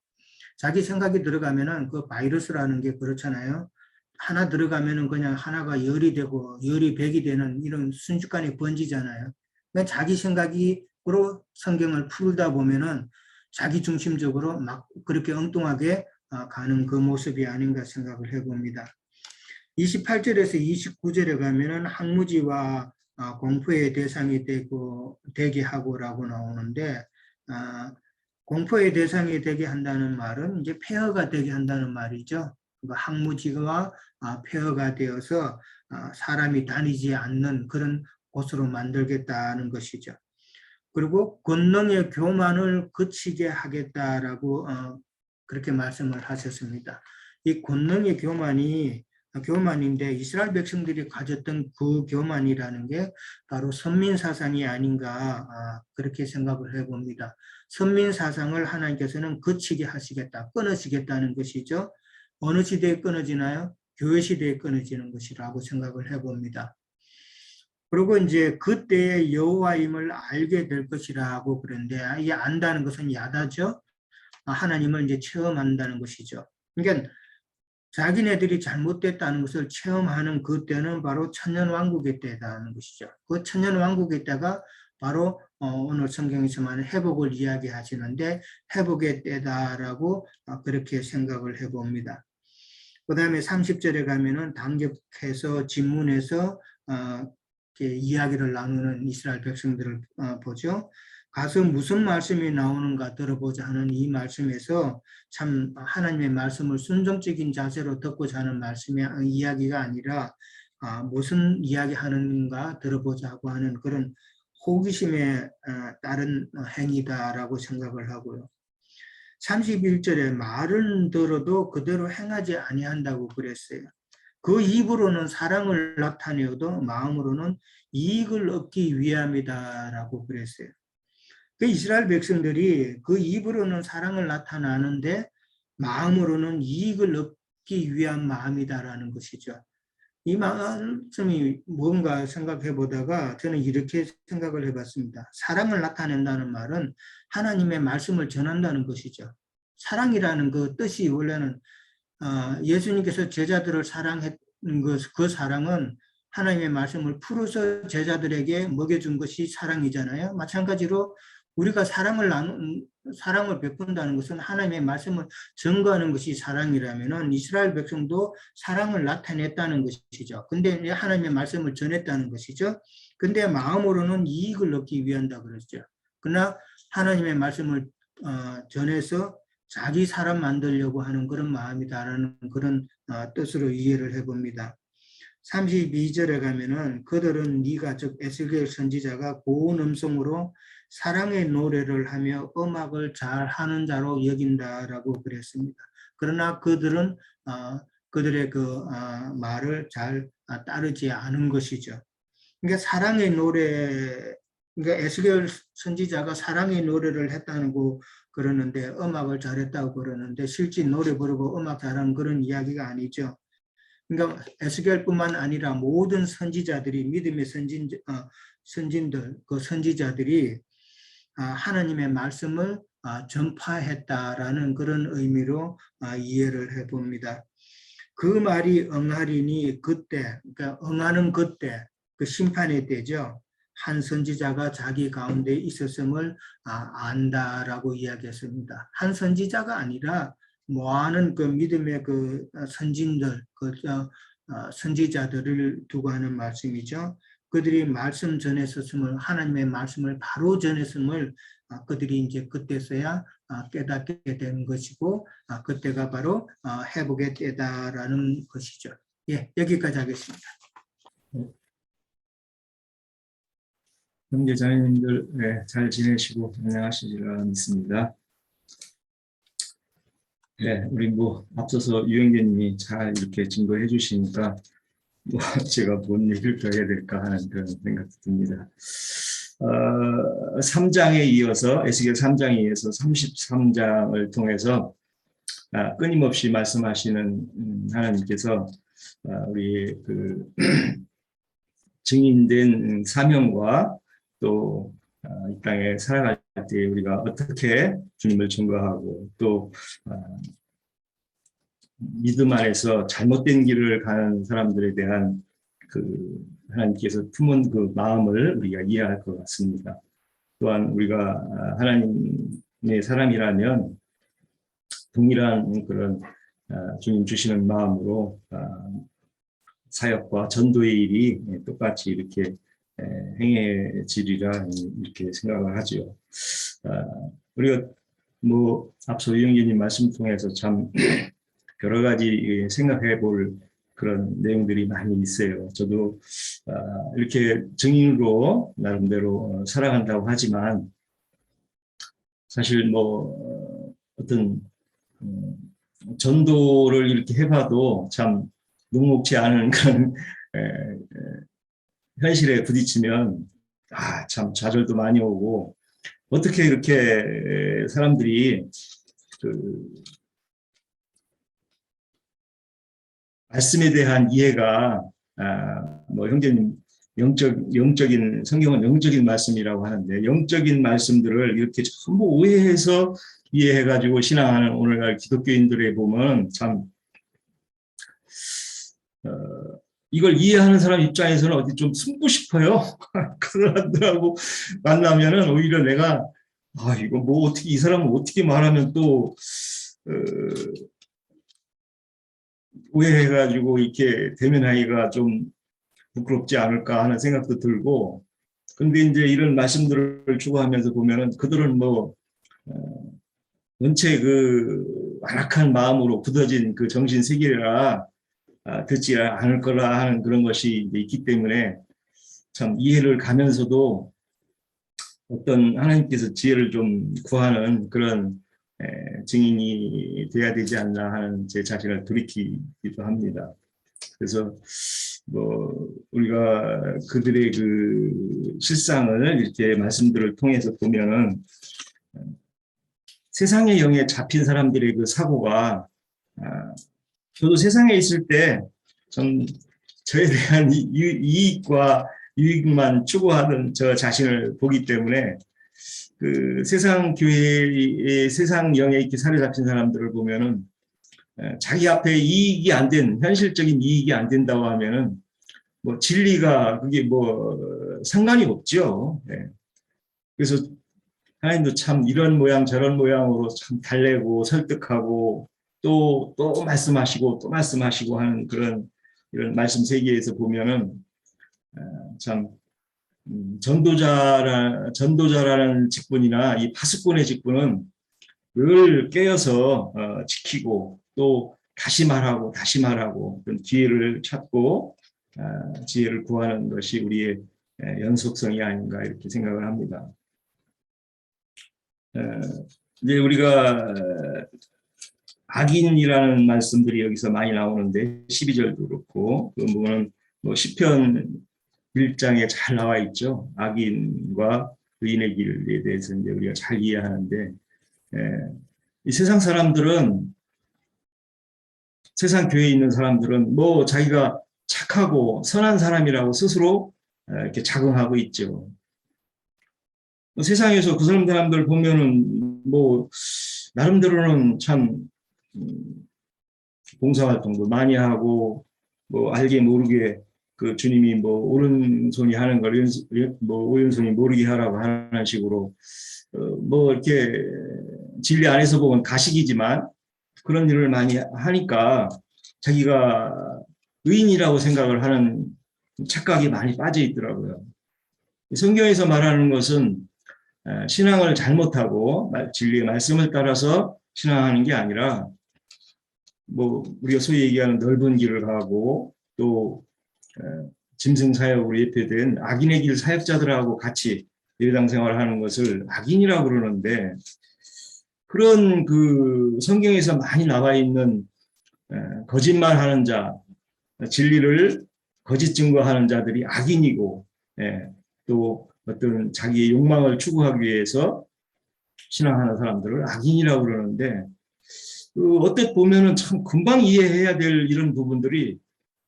자기 생각이 들어가면은 그 바이러스라는 게 그렇잖아요. 하나 들어가면은 그냥 하나가 열이 되고 열이 백이 되는 이런 순식간에 번지잖아요. 그러니까 자기 생각으로 성경을 풀다 보면은 자기 중심적으로 막 그렇게 엉뚱하게 가는 그 모습이 아닌가 생각을 해봅니다. 28절에서 29절에 가면은 항무지와 공포의 대상이 되게 하고라고 나오는데, 공포의 대상이 되게 한다는 말은 이제 폐허가 되게 한다는 말이죠. 항무지가 폐허가 되어서 사람이 다니지 않는 그런 곳으로 만들겠다는 것이죠. 그리고 권능의 교만을 그치게 하겠다라고 그렇게 말씀을 하셨습니다. 이 권능의 교만인데 이스라엘 백성들이 가졌던 그 교만이라는 게 바로 선민사상이 아닌가 그렇게 생각을 해봅니다. 선민사상을 하나님께서는 그치게 하시겠다, 끊으시겠다는 것이죠. 어느 시대에 끊어지나요? 교회 시대에 끊어지는 것이라고 생각을 해봅니다. 그리고 이제 그때의 여호와임을 알게 될 것이라고 그런데 이 안다는 것은 야다죠. 하나님을 이제 체험한다는 것이죠. 그러니까 자기네들이 잘못됐다는 것을 체험하는 그때는 바로 천년왕국의 때라는 것이죠. 그 천년왕국의 때가 바로 오늘 성경에서 말하는 회복을 이야기하시는데 회복의 때다라고 그렇게 생각을 해봅니다. 그 다음에 30절에 가면은 당격해서 진문에서 이야기를 나누는 이스라엘 백성들을 보죠. 가서 무슨 말씀이 나오는가 들어보자 하는 이 말씀에서 참 하나님의 말씀을 순종적인 자세로 듣고자 하는 이야기가 아니라 무슨 이야기하는가 들어보자고 하는 그런 호기심에 따른 행위다라고 생각을 하고요. 31절에 말은 들어도 그대로 행하지 아니한다고 그랬어요. 그 입으로는 사랑을 나타내어도 마음으로는 이익을 얻기 위함이다라고 그랬어요. 그 이스라엘 백성들이 그 입으로는 사랑을 나타나는데 마음으로는 이익을 얻기 위한 마음이다라는 것이죠. 이 말씀이 뭔가 생각해 보다가 저는 이렇게 생각을 해봤습니다. 사랑을 나타낸다는 말은 하나님의 말씀을 전한다는 것이죠. 사랑이라는 그 뜻이 원래는 예수님께서 제자들을 사랑했던 그 사랑은 하나님의 말씀을 풀어서 제자들에게 먹여준 것이 사랑이잖아요. 마찬가지로 우리가 사랑을 베푼다는 것은 하나님의 말씀을 증거하는 것이 사랑이라면은 이스라엘 백성도 사랑을 나타냈다는 것이죠. 근데 하나님의 말씀을 전했다는 것이죠. 근데 마음으로는 이익을 얻기 위한다 그랬죠. 그러나 하나님의 말씀을 전해서 자기 사람 만들려고 하는 그런 마음이다라는 그런 뜻으로 이해를 해봅니다. 32절에 가면은 그들은 네가 즉 에스겔 선지자가 고운 음성으로 사랑의 노래를 하며 음악을 잘 하는 자로 여긴다라고 그랬습니다. 그러나 그들은 그들의 그 말을 잘 따르지 않은 것이죠. 그러니까 사랑의 노래, 그러니까 에스겔 선지자가 사랑의 노래를 했다고 그러는데 음악을 잘했다고 그러는데 실제 노래 부르고 음악 잘하는 그런 이야기가 아니죠. 그러니까 에스겔뿐만 아니라 모든 선지자들이 믿음의 선진들, 그 선지자들이 하나님의 말씀을 전파했다라는 그런 의미로 이해를 해봅니다. 그 말이 응하리니 그때, 그러니까 응하는 그때, 그 심판의 때죠. 한 선지자가 자기 가운데 있었음을 안다라고 이야기했습니다. 한 선지자가 아니라 모아는 그 믿음의 그 선진들, 선지자들을 두고 하는 말씀이죠. 그들이 말씀 전했었음을, 하나님의 말씀을 바로 전했음을 그들이 이제 그때서야 깨닫게 된 것이고, 그때가 바로 회복의 때다라는 것이죠. 예, 여기까지 하겠습니다. 형제 자매님들, 네, 잘 지내시고 안녕하시리라 믿습니다. 네, 우리 앞서서 유영재님이 잘 이렇게 증거해 주시니까 제가 뭔 얘기를 더 해야 될까 하는 그런 생각이 듭니다. 3장에 이어서 에스겔 3장에 이어서 33장을 통해서 끊임없이 말씀하시는 하나님께서 우리 그 증인된 사명과 또 이 땅에 살아갈 때 우리가 어떻게 주님을 증거하고 또 믿음 안에서 잘못된 길을 가는 사람들에 대한 그 하나님께서 품은 그 마음을 우리가 이해할 것 같습니다. 또한 우리가 하나님의 사람이라면 동일한 그런 주님 주시는 마음으로 사역과 전도의 일이 똑같이 이렇게 행해지리라 이렇게 생각을 하죠. 우리가 앞서 유영진님 말씀 통해서 참 여러 가지 생각해 볼 그런 내용들이 많이 있어요. 저도 이렇게 증인으로 나름대로 살아간다고 하지만 사실 어떤 전도를 이렇게 해봐도 참 녹록지 않은 그런 현실에 부딪히면 참 좌절도 많이 오고 어떻게 이렇게 사람들이 그 말씀에 대한 이해가 형제님 영적인 성경은 영적인 말씀이라고 하는데 영적인 말씀들을 이렇게 전부 오해해서 이해해가지고 신앙하는 오늘날 기독교인들에 보면 참 이걸 이해하는 사람 입장에서는 어디 좀 숨고 싶어요. 그 사람들하고 만나면은 오히려 내가 이거 어떻게 이 사람은 어떻게 말하면 또 오해해가지고 이렇게 대면하기가 좀 부끄럽지 않을까 하는 생각도 들고 근데 이제 이런 말씀들을 추구하면서 보면은 그들은 원체 그 완악한 마음으로 굳어진 그 정신 세계라 듣지 않을 거라 하는 그런 것이 있기 때문에 참 이해를 가면서도 어떤 하나님께서 지혜를 좀 구하는 그런 증인이 돼야 되지 않나 하는 제 자신을 돌이키기도 합니다. 그래서 우리가 그들의 그 실상을 이렇게 말씀들을 통해서 보면은 세상의 영에 잡힌 사람들의 그 사고가 저도 세상에 있을 때 전 저에 대한 이익과 유익만 추구하는 저 자신을 보기 때문에 그 세상 교회의 세상 영에 이렇게 사로잡힌 사람들을 보면은 자기 앞에 이익이 안 된, 현실적인 이익이 안 된다고 하면은 진리가 그게 상관이 없죠. 네. 그래서 하나님도 참 이런 모양 저런 모양으로 참 달래고 설득하고 또 말씀하시고 또 말씀하시고 하는 그런 이런 말씀 세계에서 보면은 참 전도자라는 직분이나 이 파수꾼의 직분은 늘 깨어서 지키고 또 다시 말하고 그런 기회를 찾고 지혜를 구하는 것이 우리의 연속성이 아닌가 이렇게 생각을 합니다. 이제 우리가 악인이라는 말씀들이 여기서 많이 나오는데 12절도 그렇고 그 부분은 시편 1장에 잘 나와 있죠. 악인과 의인의 길에 대해서 이제 우리가 잘 이해하는데 이 세상 사람들은 세상 교회에 있는 사람들은 자기가 착하고 선한 사람이라고 스스로 이렇게 자긍하고 있죠. 세상에서 그 사람들 보면은 나름대로는 참 봉사활동도 많이 하고 뭐 알게 모르게 그 주님이 뭐 오른손이 하는 걸 뭐 오른손이 모르게 하라고 하는 식으로 뭐 이렇게 진리 안에서 보면 가식이지만 그런 일을 많이 하니까 자기가 의인이라고 생각을 하는 착각이 많이 빠져 있더라고요. 성경에서 말하는 것은 신앙을 잘못하고 진리의 말씀을 따라서 신앙하는 게 아니라 뭐 우리가 소위 얘기하는 넓은 길을 가고 또 짐승 사역으로 예표된 악인의 길 사역자들하고 같이 예배당 생활하는 것을 악인이라고 그러는데 그런 그 성경에서 많이 나와 있는 거짓말하는 자, 진리를 거짓 증거하는 자들이 악인이고 또 어떤 자기의 욕망을 추구하기 위해서 신앙하는 사람들을 악인이라고 그러는데 어떻게 보면은 참 금방 이해해야 될 이런 부분들이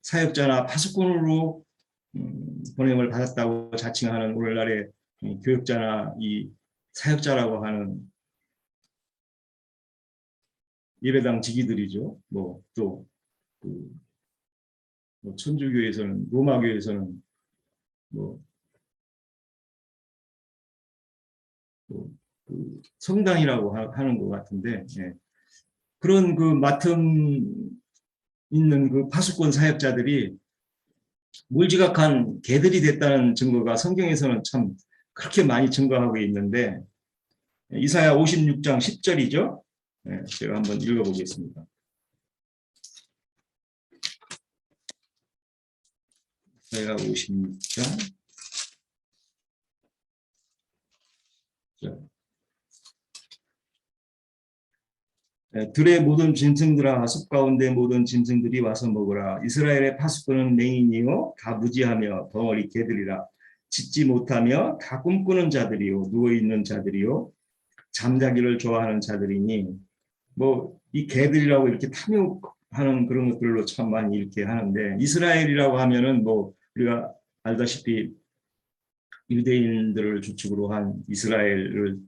사역자나 파수꾼으로 보냄을 받았다고 자칭하는 오늘날의 교역자나 이 사역자라고 하는 예배당 지기들이죠. 뭐또 천주교에서는 로마교에서는 뭐 그 성당이라고 하는 것 같은데 그런 그 맡음 있는 그 파수꾼 사역자들이 몰지각한 개들이 됐다는 증거가 성경에서는 참 그렇게 많이 증거하고 있는데 이사야 56장 10절이죠. 제가 한번 읽어보겠습니다. 이사야 56장 들의 모든 짐승들아 숲 가운데 모든 짐승들이 와서 먹으라. 이스라엘의 파수꾼은 맹인이요 다 무지하며 덩어리 개들이라. 짖지 못하며 다 꿈꾸는 자들이요 누워있는 자들이요 잠자기를 좋아하는 자들이니 뭐 이 개들이라고 이렇게 탐욕하는 그런 것들로 참 많이 이렇게 하는데 이스라엘이라고 하면은 뭐 우리가 알다시피 유대인들을 주축으로 한 이스라엘을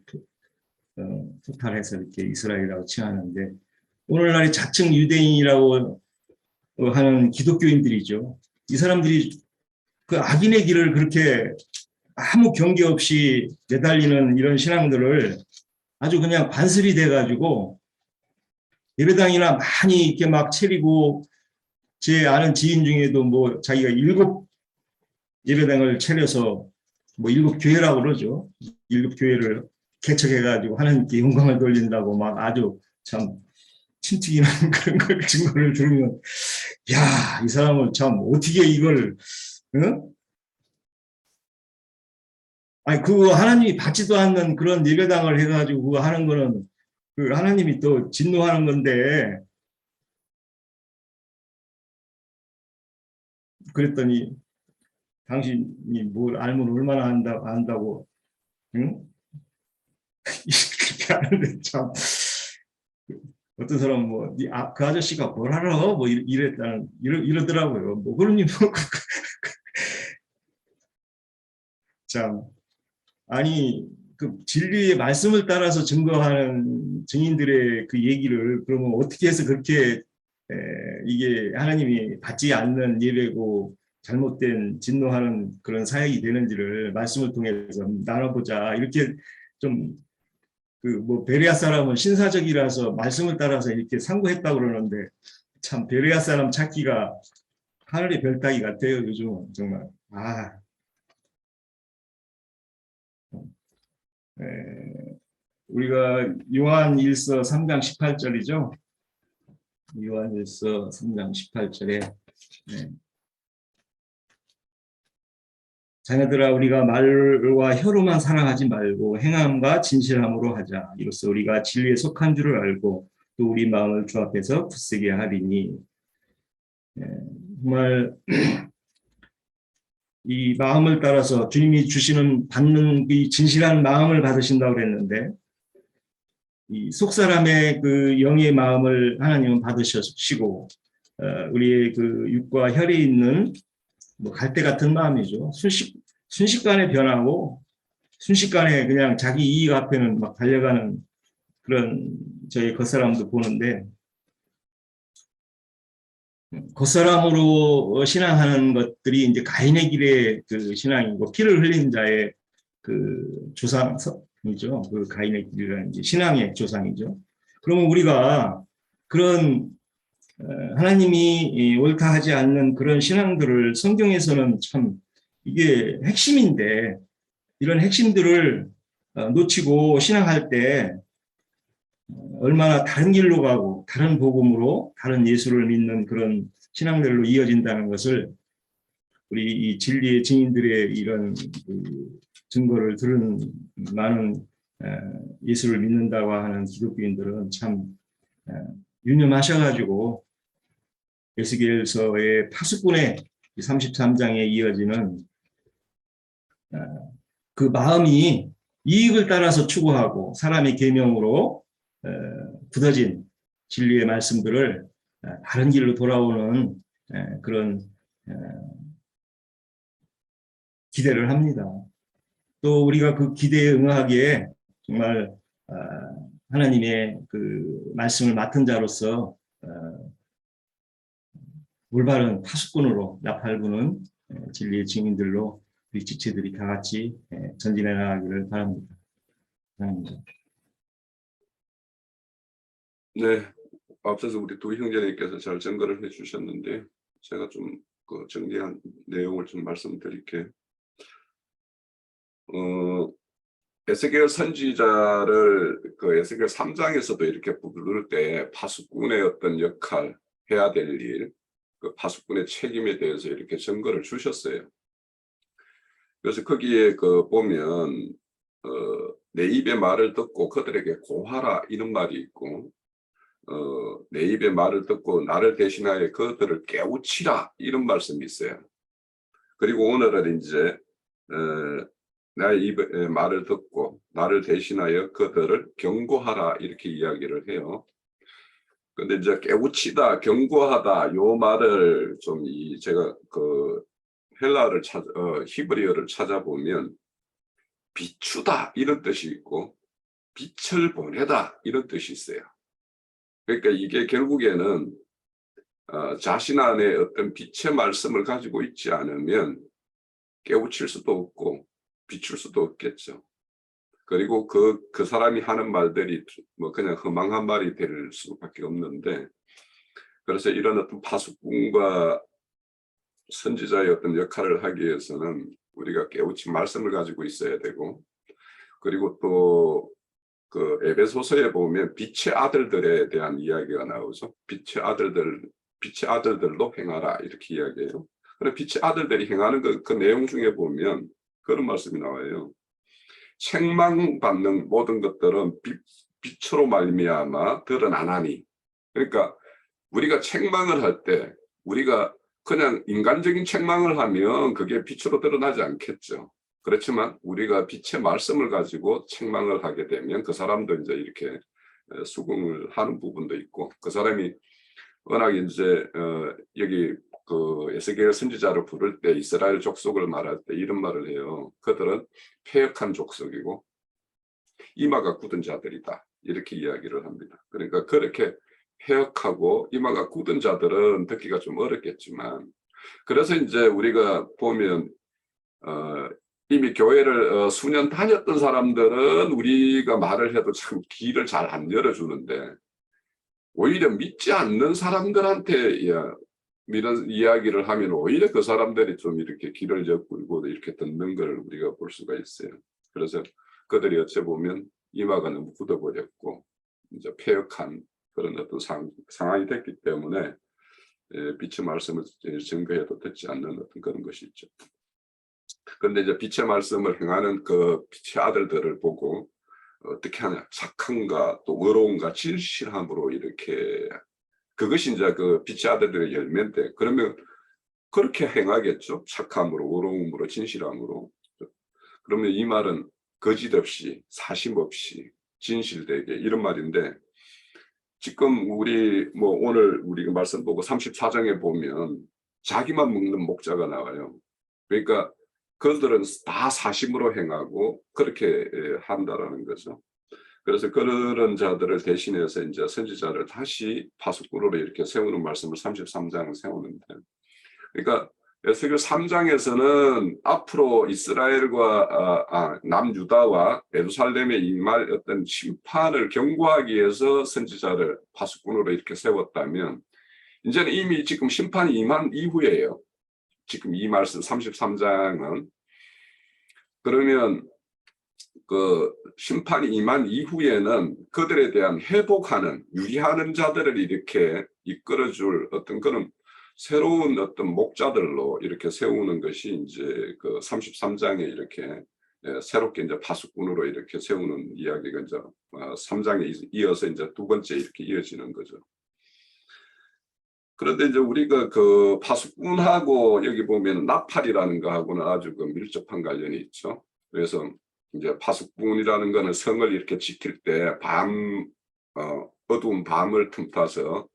토탈해서 이렇게 이스라엘이라고 칭하는데 오늘날의 자칭 유대인이라고 하는 기독교인들이죠. 이 사람들이 그 악인의 길을 그렇게 아무 경계 없이 내달리는 이런 신앙들을 아주 그냥 관습이 돼가지고 예배당이나 많이 이렇게 막 차리고 제 아는 지인 중에도 뭐 자기가 7 예배당을 차려서 뭐 7 교회라고 그러죠. 7 교회를 개척해가지고 하나님께 영광을 돌린다고 막 아주 참 침튀기 나는 그런 걸 증거를 들으면 야, 이 사람은 참 어떻게 이걸 아니 그거 하나님이 받지도 않는 그런 예배당을 해가지고 그거 하는 거는 그 하나님이 또 진노하는 건데 그랬더니 당신이 뭘 알면 얼마나 안다고 응? 그렇게 하는데 참 어떤 사람은 뭐 그 아저씨가 뭘 알아 뭐 이러더라고요. 뭐 그러니 뭐 참 아니 그 진리의 말씀을 따라서 증거하는 증인들의 그 얘기를 그러면 어떻게 해서 그렇게 이게 하나님이 받지 않는 예배고 잘못된 진노하는 그런 사역이 되는지를 말씀을 통해서 나눠보자 이렇게 좀 그 뭐 베레아 사람은 신사적이라서 말씀을 따라서 이렇게 상고했다고 그러는데 참 베레아 사람 찾기가 하늘의 별 따기 같아요. 요즘은 정말 우리가 요한일서 3장 18절이죠. 요한일서 3장 18절에 자녀들아 우리가 말과 혀로만 사랑하지 말고 행함과 진실함으로 하자. 이로써 우리가 진리에 속한 줄을 알고 또 우리 마음을 주 앞에서 굳세게 하리니 정말 이 마음을 따라서 주님이 주시는 받는 이 진실한 마음을 받으신다고 그랬는데 이 속사람의 그 영의 마음을 하나님은 받으시고 우리의 그 육과 혈이 있는 뭐 갈대 같은 마음이죠. 순식간에 변하고 순식간에 그냥 자기 이익 앞에는 막 달려가는 그런 저희 겉사람도 보는데 겉사람으로 신앙하는 것들이 이제 가인의 길의 그 신앙이고 피를 흘린 자의 그 조상이죠. 그 가인의 길이라는 게 신앙의 조상이죠. 그러면 우리가 그런 하나님이 옳다 하지 않는 그런 신앙들을 성경에서는 참 이게 핵심인데 이런 핵심들을 놓치고 신앙할 때 얼마나 다른 길로 가고 다른 복음으로 다른 예수를 믿는 그런 신앙들로 이어진다는 것을 우리 이 진리의 증인들의 이런 그 증거를 들은 많은 예수를 믿는다고 하는 기독교인들은 참 유념하셔가지고 에스겔서의 파수꾼의 33장에 이어지는 그 마음이 이익을 따라서 추구하고 사람의 계명으로 굳어진 진리의 말씀들을 다른 길로 돌아오는 그런 기대를 합니다. 또 우리가 그 기대에 응하기에 정말 하나님의 그 말씀을 맡은 자로서 올바른 파수꾼으로 나팔부는 진리의 증인들로 우리 지체들이 다 같이 전진해 나가기를 바랍니다. 감사합니다. 네, 앞서서 우리 두 형제님께서 잘 증거를 해주셨는데 제가 좀 그 정리한 내용을 좀 말씀드릴게요. 에스겔 선지자를 그 에스겔 3장에서도 이렇게 부를 때 파수꾼의 어떤 역할, 해야 될 일, 그 파수꾼의 책임에 대해서 이렇게 증거를 주셨어요. 그래서 거기에 그 보면 내 입의 말을 듣고 그들에게 고하라 이런 말이 있고 내 입의 말을 듣고 나를 대신하여 그들을 깨우치라 이런 말씀이 있어요. 그리고 오늘은 이제 나의 입의 말을 듣고 나를 대신하여 그들을 경고하라 이렇게 이야기를 해요. 근데 이제 깨우치다, 경고하다 요 말을 좀 제가 그 헬라어를 히브리어를 찾아보면 비추다 이런 뜻이 있고 빛을 보내다 이런 뜻이 있어요. 그러니까 이게 결국에는 자신 안에 어떤 빛의 말씀을 가지고 있지 않으면 깨우칠 수도 없고 비출 수도 없겠죠. 그리고 그 사람이 하는 말들이 뭐 그냥 허망한 말이 될 수밖에 없는데, 그래서 이런 어떤 파수꾼과 선지자의 어떤 역할을 하기 위해서는 우리가 깨우친 말씀을 가지고 있어야 되고, 그리고 또 그 에베소서에 보면 빛의 아들들에 대한 이야기가 나오죠. 빛의 아들들로 행하라 이렇게 이야기해요. 그럼 빛의 아들들이 행하는 그 내용 중에 보면 그런 말씀이 나와요. 책망받는 모든 것들은 빛으로 말미암아 드러나나니. 그러니까 우리가 책망을 할 때 우리가 그냥 인간적인 책망을 하면 그게 빛으로 드러나지 않겠죠. 그렇지만 우리가 빛의 말씀을 가지고 책망을 하게 되면 그 사람도 이제 이렇게 수긍을 하는 부분도 있고, 그 사람이 워낙 이제 여기 그 에스겔 선지자를 부를 때 이스라엘 족속을 말할 때 이런 말을 해요. 그들은 패역한 족속이고 이마가 굳은 자들이다 이렇게 이야기를 합니다. 그러니까 그렇게 패역하고 이마가 굳은 자들은 듣기가 좀 어렵겠지만, 그래서 이제 우리가 보면 이미 교회를 수년 다녔던 사람들은 우리가 말을 해도 참 길을 잘 안 열어주는데, 오히려 믿지 않는 사람들한테 이런 이야기를 하면 오히려 그 사람들이 좀 이렇게 길을 엿보고 이렇게 듣는 걸 우리가 볼 수가 있어요. 그래서 그들이 어찌 보면 이마가 너무 굳어버렸고 이제 패역한 그런 어떤 상황이 됐기 때문에 빛의 말씀을 증거해도 듣지 않는 어떤 그런 것이 있죠. 그런데 이제 빛의 말씀을 행하는 그 빛의 아들들을 보고 어떻게 하냐, 착함과 또 의로움과 진실함으로 이렇게, 그것이 이제 그 빛의 아들들의 열매인데, 그러면 그렇게 행하겠죠. 착함으로, 의로움으로, 진실함으로. 그러면 이 말은 거짓 없이, 사심 없이, 진실되게 이런 말인데, 지금 우리 뭐 오늘 우리가 말씀 보고 34장에 보면 자기만 먹는 목자가 나와요. 그러니까 그들은 다 사심으로 행하고 그렇게 한다라는 거죠. 그래서 그런 자들을 대신해서 이제 선지자를 다시 파수꾼으로 이렇게 세우는 말씀을 33장을 세우는데, 그러니까 에스겔 3장에서는 앞으로 이스라엘과 남유다와 예루살렘에 임할 어떤 심판을 경고하기 위해서 선지자를 파수꾼으로 이렇게 세웠다면, 이제는 이미 지금 심판이 임한 이후에요. 지금 이 말씀 33장은. 그러면 그 심판이 임한 이후에는 그들에 대한 회복하는, 유리하는 자들을 이렇게 이끌어줄 어떤 그런 새로운 어떤 목자들로 이렇게 세우는 것이 이제 그 33장에 이렇게 새롭게 이제 파수꾼으로 이렇게 세우는 이야기가 이제 3장에 이어서 이제 두 번째 이렇게 이어지는 거죠. 그런데 이제 우리가 그 파수꾼하고 여기 보면 나팔이라는 거하고는 아주 그 밀접한 관련이 있죠. 그래서 이제 파수꾼이라는 거는 성을 이렇게 지킬 때 어두운 밤을 틈타서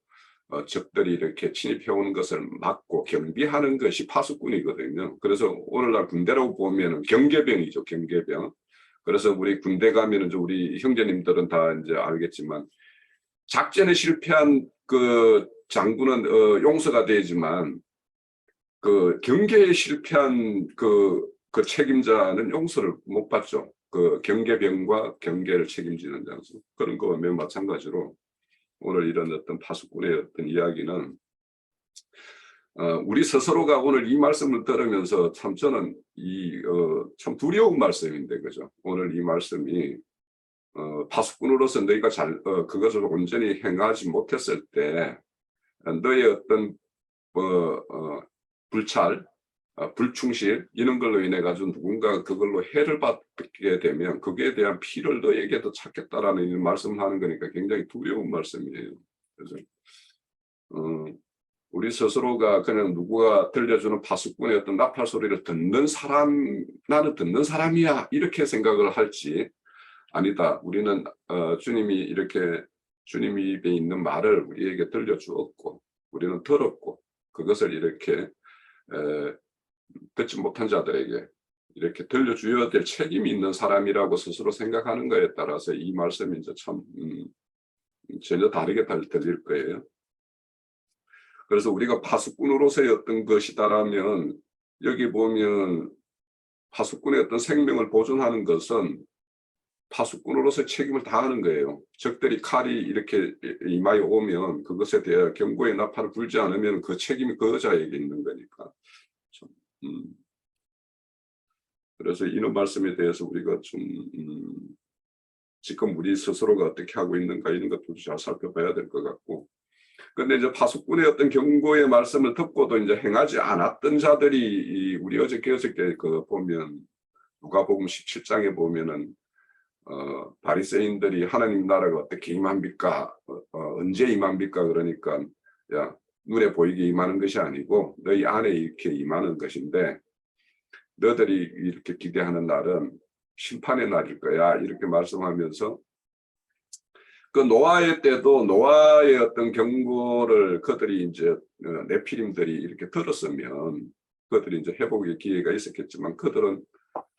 적들이 이렇게 침입해 오는 것을 막고 경비하는 것이 파수꾼이거든요. 그래서 오늘날 군대라고 보면은 경계병이죠, 경계병. 그래서 우리 군대 가면은 우리 형제님들은 다 이제 알겠지만, 작전에 실패한 그 장군은 용서가 되지만 그 경계에 실패한 그 책임자는 용서를 못 받죠. 그 경계병과 경계를 책임지는 장소. 그런 거와 매우 마찬가지로 오늘 이런 어떤 파수꾼의 어떤 이야기는 우리 스스로가 오늘 이 말씀을 들으면서 참 저는 참 두려운 말씀인데, 그죠? 오늘 이 말씀이 파수꾼으로서 너희가 그것을 온전히 행하지 못했을 때 너의 어떤 불찰, 불충실 이런 걸로 인해 가지고 누군가 그걸로 해를 받게 되면 그에 대한 피를 너에게도 찾겠다라는 말씀을 하는 거니까 굉장히 두려운 말씀이에요. 그래서 우리 스스로가 그냥 누구가 들려주는 파수꾼의 어떤 나팔 소리를 듣는 사람, 나는 듣는 사람이야 이렇게 생각을 할지, 아니다, 우리는 주님이 이렇게 주님 입에 있는 말을 우리에게 들려주었고 우리는 들었고 그것을 이렇게 듣지 못한 자들에게 이렇게 들려주어야 될 책임이 있는 사람이라고 스스로 생각하는 것에 따라서 이 말씀이 이제 참 전혀 다르게 들릴 거예요. 그래서 우리가 파수꾼으로서의 어떤 것이다라면, 여기 보면 파수꾼의 어떤 생명을 보존하는 것은 파수꾼으로서 책임을 다하는 거예요. 적들이 칼이 이렇게 이마에 오면 그것에 대해 경고의 나팔을 불지 않으면 그 책임이 그 여자에게 있는 거니까. 그래서 이런 말씀에 대해서 우리가 좀 지금 우리 스스로가 어떻게 하고 있는가 이런 것도 잘 살펴봐야 될 것 같고, 그런데 이제 파수꾼의 어떤 경고의 말씀을 듣고도 이제 행하지 않았던 자들이 우리 어저께 그 보면 누가복음 17장에 보면은 바리새인들이 하나님 나라가 어떻게 임합니까? 언제 임합니까? 그러니까 야, 눈에 보이게 임하는 것이 아니고 너희 안에 이렇게 임하는 것인데, 너희들이 이렇게 기대하는 날은 심판의 날일 거야 이렇게 말씀하면서, 그 노아의 때도 노아의 어떤 경고를 그들이 이제 네피림들이 이렇게 들었으면 그들이 이제 회복의 기회가 있었겠지만, 그들은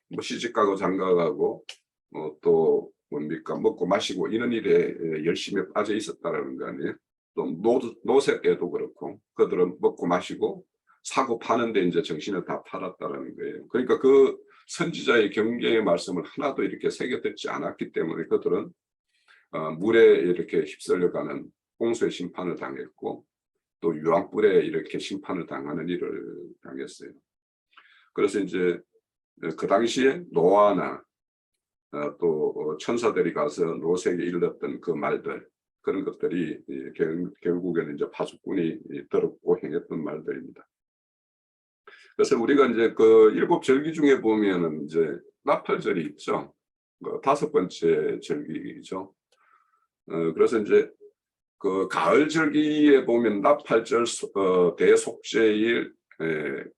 뭐 시집가고 장가가고 또 뭡니까 먹고 마시고 이런 일에 열심히 빠져 있었다라는 거 아니에요. 또 노세 때도 그렇고 그들은 먹고 마시고 사고 파는데 이제 정신을 다 팔았다라는 거예요. 그러니까 그 선지자의 경계의 말씀을 하나도 이렇게 새겨 듣지 않았기 때문에 그들은 물에 이렇게 휩쓸려가는 홍수의 심판을 당했고 또 유황불에 이렇게 심판을 당하는 일을 당했어요. 그래서 이제 그 당시에 노아나 또 천사들이 가서 롯에게 일렀던 그 말들, 그런 것들이 결국에는 이제 파수꾼이 들었고 행했던 말들입니다. 그래서 우리가 이제 그 7절기 중에 보면은 이제 나팔절이 있죠. 다섯 번째 절기죠. 그래서 이제 그 가을절기에 보면 나팔절, 대속죄일,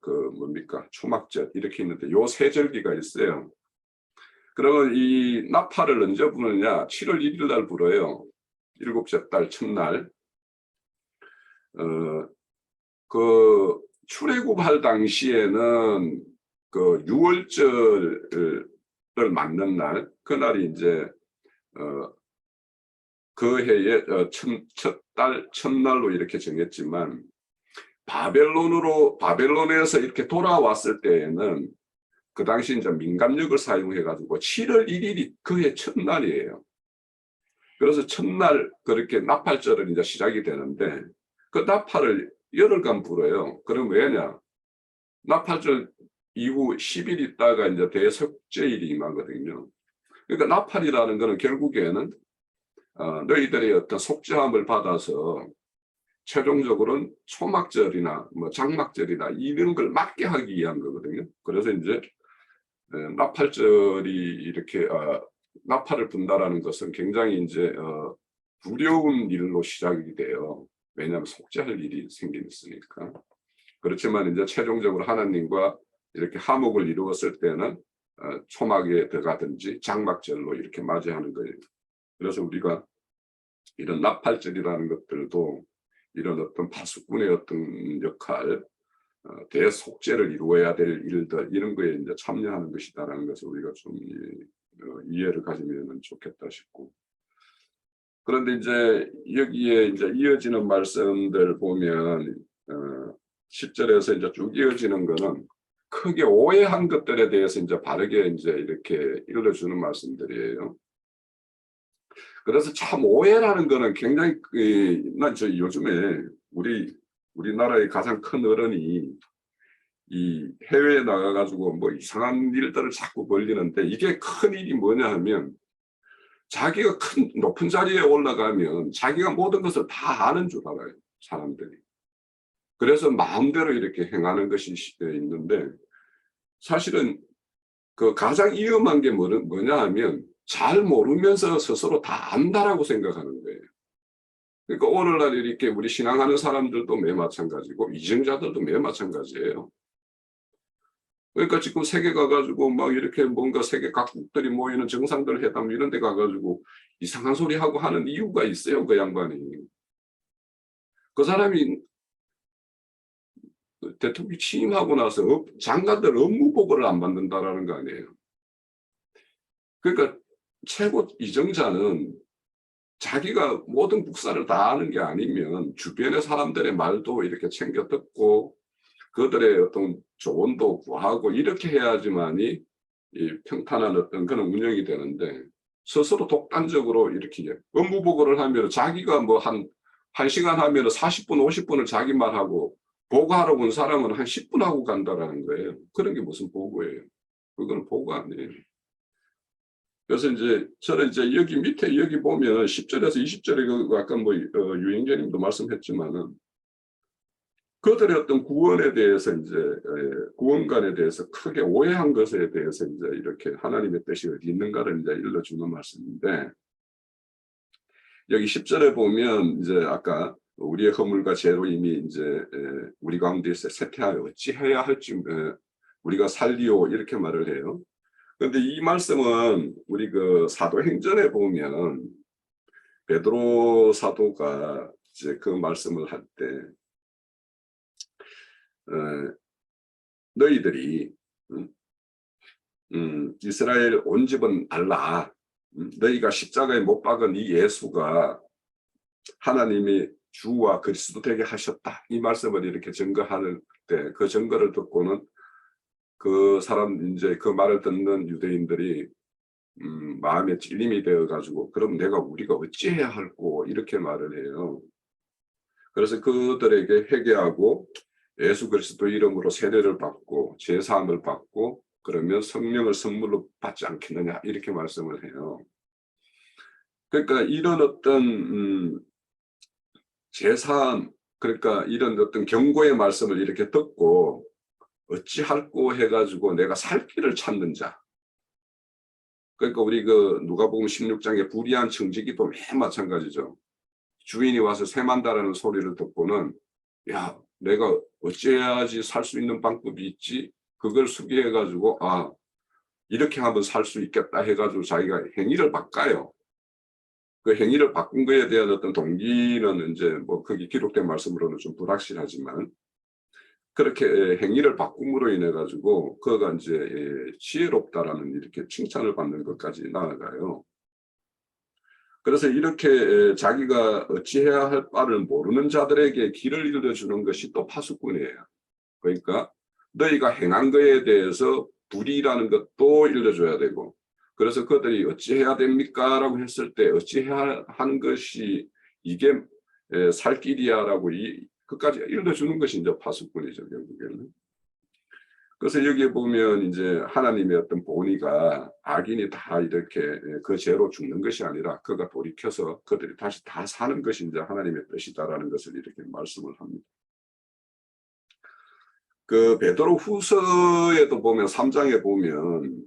그 뭡니까 초막절 이렇게 있는데 요 세 절기가 있어요. 그러면 이 나팔을 언제 부르느냐? 7월 1일 날 불어요. 일곱째 달 첫날. 그 출애굽할 당시에는 그 6월절을 맞는 날, 그날이 이제 그 해에 첫날로 이렇게 정했지만 바벨론에서 이렇게 돌아왔을 때에는 그 당시 이제 민감력을 사용해 가지고 7월 1일이 그해 첫날이에요. 그래서 첫날 그렇게 나팔절을 이제 시작이 되는데 그 나팔을 열흘간 불어요. 그럼 왜냐? 나팔절 이후 10일 있다가 이제 대속죄일이 임하거든요. 그러니까 나팔이라는 것은 결국에는 너희들의 어떤 속죄함을 받아서 최종적으로는 초막절이나 뭐 장막절이나 이런 걸 막게 하기 위한 거거든요. 그래서 이제 나팔절이 이렇게 나팔을 분다라는 것은 굉장히 이제 두려운 일로 시작이 돼요. 왜냐하면 속죄할 일이 생기니까. 그렇지만 이제 최종적으로 하나님과 이렇게 화목을 이루었을 때는 초막에 들어가든지 장막절로 이렇게 맞이하는 거예요. 그래서 우리가 이런 나팔절이라는 것들도 이런 어떤 파수꾼의 어떤 역할, 대속죄를 이루어야 될 일들 이런 거에 이제 참여하는 것이다라는 것을 우리가 좀 이해를 가지면 좋겠다 싶고. 그런데 이제 여기에 이제 이어지는 말씀들 보면 10절에서 이제 쭉 이어지는 거는 크게 오해한 것들에 대해서 이제 바르게 이제 이렇게 일러주는 말씀들이에요. 그래서 참 오해라는 거는 굉장히 난 저 요즘에 우리나라의 가장 큰 어른이 이 해외에 나가가지고 뭐 이상한 일들을 자꾸 벌리는데 이게 큰 일이 뭐냐 하면 자기가 높은 자리에 올라가면 자기가 모든 것을 다 아는 줄 알아요, 사람들이. 그래서 마음대로 이렇게 행하는 것이 있는데 사실은 그 가장 위험한 게 뭐냐 하면 잘 모르면서 스스로 다 안다라고 생각하는 거예요. 그러니까 오늘날 이렇게 우리 신앙하는 사람들도 매 마찬가지고 이정자들도 매 마찬가지예요. 그러니까 지금 세계 가가지고 막 이렇게 뭔가 세계 각국들이 모이는 정상들 회담 이런 데 가가지고 이상한 소리 하고 하는 이유가 있어요, 그 양반이. 그 사람이 대통령 취임하고 나서 장관들 업무 보고를 안 받는다라는 거 아니에요. 그러니까 최고 이정자는 자기가 모든 국사를 다 아는 게 아니면 주변의 사람들의 말도 이렇게 챙겨 듣고 그들의 어떤 조언도 구하고 이렇게 해야지만이 이 평탄한 어떤 그런 운영이 되는데 스스로 독단적으로 이렇게 업무 보고를 하면 자기가 뭐 한 1시간 하면 40분, 50분을 자기 말하고 보고하러 온 사람은 한 10분 하고 간다라는 거예요. 그런 게 무슨 보고예요. 그건 보고 아니에요. 그래서 이제 저는 이제 여기 밑에 여기 보면 10절에서 20절에 그 아까 뭐 유영재님도 말씀했지만은 그들의 어떤 구원에 대해서 이제 구원관에 대해서 크게 오해한 것에 대해서 이제 이렇게 하나님의 뜻이 어디 있는가를 이제 일러주는 말씀인데 여기 10절에 보면 이제 아까 우리의 허물과 죄로 이미 이제 우리 가운데서 쇠퇴하여 어찌해야 할지 우리가 살리오 이렇게 말을 해요. 그런데 이 말씀은 우리 그 사도행전에 보면 베드로 사도가 이제 그 말씀을 할 때 너희들이 이스라엘 온 집은 알라. 너희가 십자가에 못 박은 이 예수가 하나님이 주와 그리스도 되게 하셨다. 이 말씀을 이렇게 증거하는 때 그 증거를 듣고는 그 사람 이제 그 말을 듣는 유대인들이 마음에 찔림이 되어 가지고 그럼 우리가 어찌해야 할꼬 이렇게 말을 해요. 그래서 그들에게 회개하고 예수 그리스도 이름으로 세례를 받고 제사함을 받고 그러면 성령을 선물로 받지 않겠느냐 이렇게 말씀을 해요. 그러니까 이런 어떤 제사함 그러니까 이런 어떤 경고의 말씀을 이렇게 듣고 어찌할꼬 해가지고 내가 살 길을 찾는 자. 그러니까 우리 그 누가복음 16장의 불의한 청지기도 맨 마찬가지죠. 주인이 와서 세만다라는 소리를 듣고는 야 내가 어찌해야지 살 수 있는 방법이 있지 그걸 숙지해가지고 이렇게 하면 살 수 있겠다 해가지고 자기가 행위를 바꿔요. 그 행위를 바꾼 거에 대한 어떤 동기는 이제 뭐 거기 기록된 말씀으로는 좀 불확실하지만 그렇게 행위를 바꿈으로 인해 가지고 그가 이제 지혜롭다라는 이렇게 칭찬을 받는 것까지 나아가요. 그래서 이렇게 자기가 어찌해야 할 바를 모르는 자들에게 길을 일러주는 것이 또 파수꾼이에요. 그러니까 너희가 행한 것에 대해서 불의라는 것도 일러줘야 되고, 그래서 그들이 어찌해야 됩니까? 라고 했을 때 어찌해야 하는 것이 이게 살 길이야 라고 그까지 일러주는 것이 이제 파수꾼이죠, 결국에는. 그래서 여기에 보면 이제 하나님의 어떤 본의가 악인이 다 이렇게 그 죄로 죽는 것이 아니라 그가 돌이켜서 그들이 다시 다 사는 것이 이제 하나님의 뜻이다라는 것을 이렇게 말씀을 합니다. 그 베드로 후서에도 보면 3장에 보면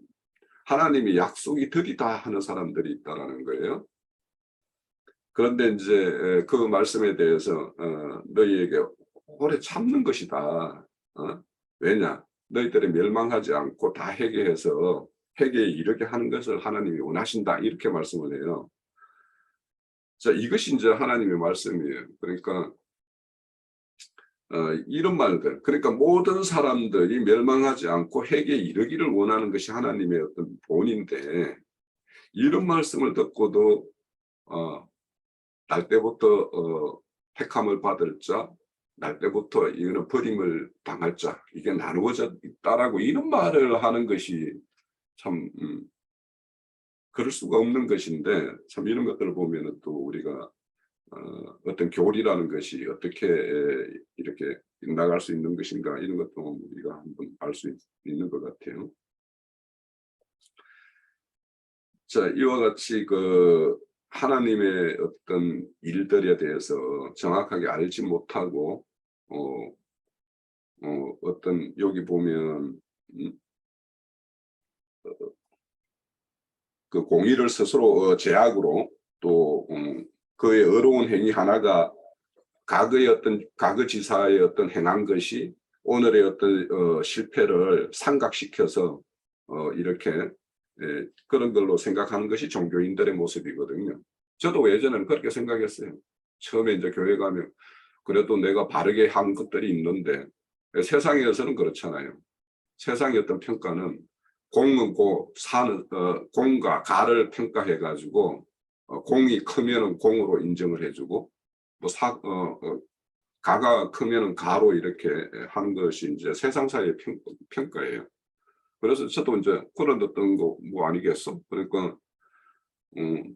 하나님이 약속이 들이다 하는 사람들이 있다라는 거예요. 그런데 이제 그 말씀에 대해서 너희에게 오래 참는 것이다. 왜냐? 너희들이 멸망하지 않고 다 회개해서 회개에 이르게 하는 것을 하나님이 원하신다. 이렇게 말씀을 해요. 자, 이것이 이제 하나님의 말씀이에요. 그러니까 이런 말들, 그러니까 모든 사람들이 멸망하지 않고 회개에 이르기를 원하는 것이 하나님의 어떤 본인데, 이런 말씀을 듣고도 날 때부터 택함을 받을 자, 날 때부터 이거는 버림을 당할 자, 이게 나누어져 있다라고 이런 말을 하는 것이 참 그럴 수가 없는 것인데, 참 이런 것들을 보면은 또 우리가 어떤 교리라는 것이 어떻게 이렇게 나갈 수 있는 것인가, 이런 것도 우리가 한번 알 수 있는 것 같아요. 자, 이와 같이 그 하나님의 어떤 일들에 대해서 정확하게 알지 못하고 어떤 여기 보면 그 공의를 스스로 제약으로 또 그의 어려운 행위 하나가 과거의 어떤 과거지사의 어떤 행한 것이 오늘의 어떤 실패를 삼각시켜서 이렇게 그런 걸로 생각하는 것이 종교인들의 모습이거든요. 저도 예전에는 그렇게 생각했어요. 처음에 이제 교회 가면 그래도 내가 바르게 한 것들이 있는데, 세상에서는 그렇잖아요. 세상의 어떤 평가는 공은 고, 사는 공과 가를 평가해 가지고 공이 크면은 공으로 인정을 해주고, 뭐 가가 크면은 가로 이렇게 하는 것이 이제 세상사의 평가예요. 그래서 저도 이제 그런 어떤 거 뭐 아니겠어? 그러니까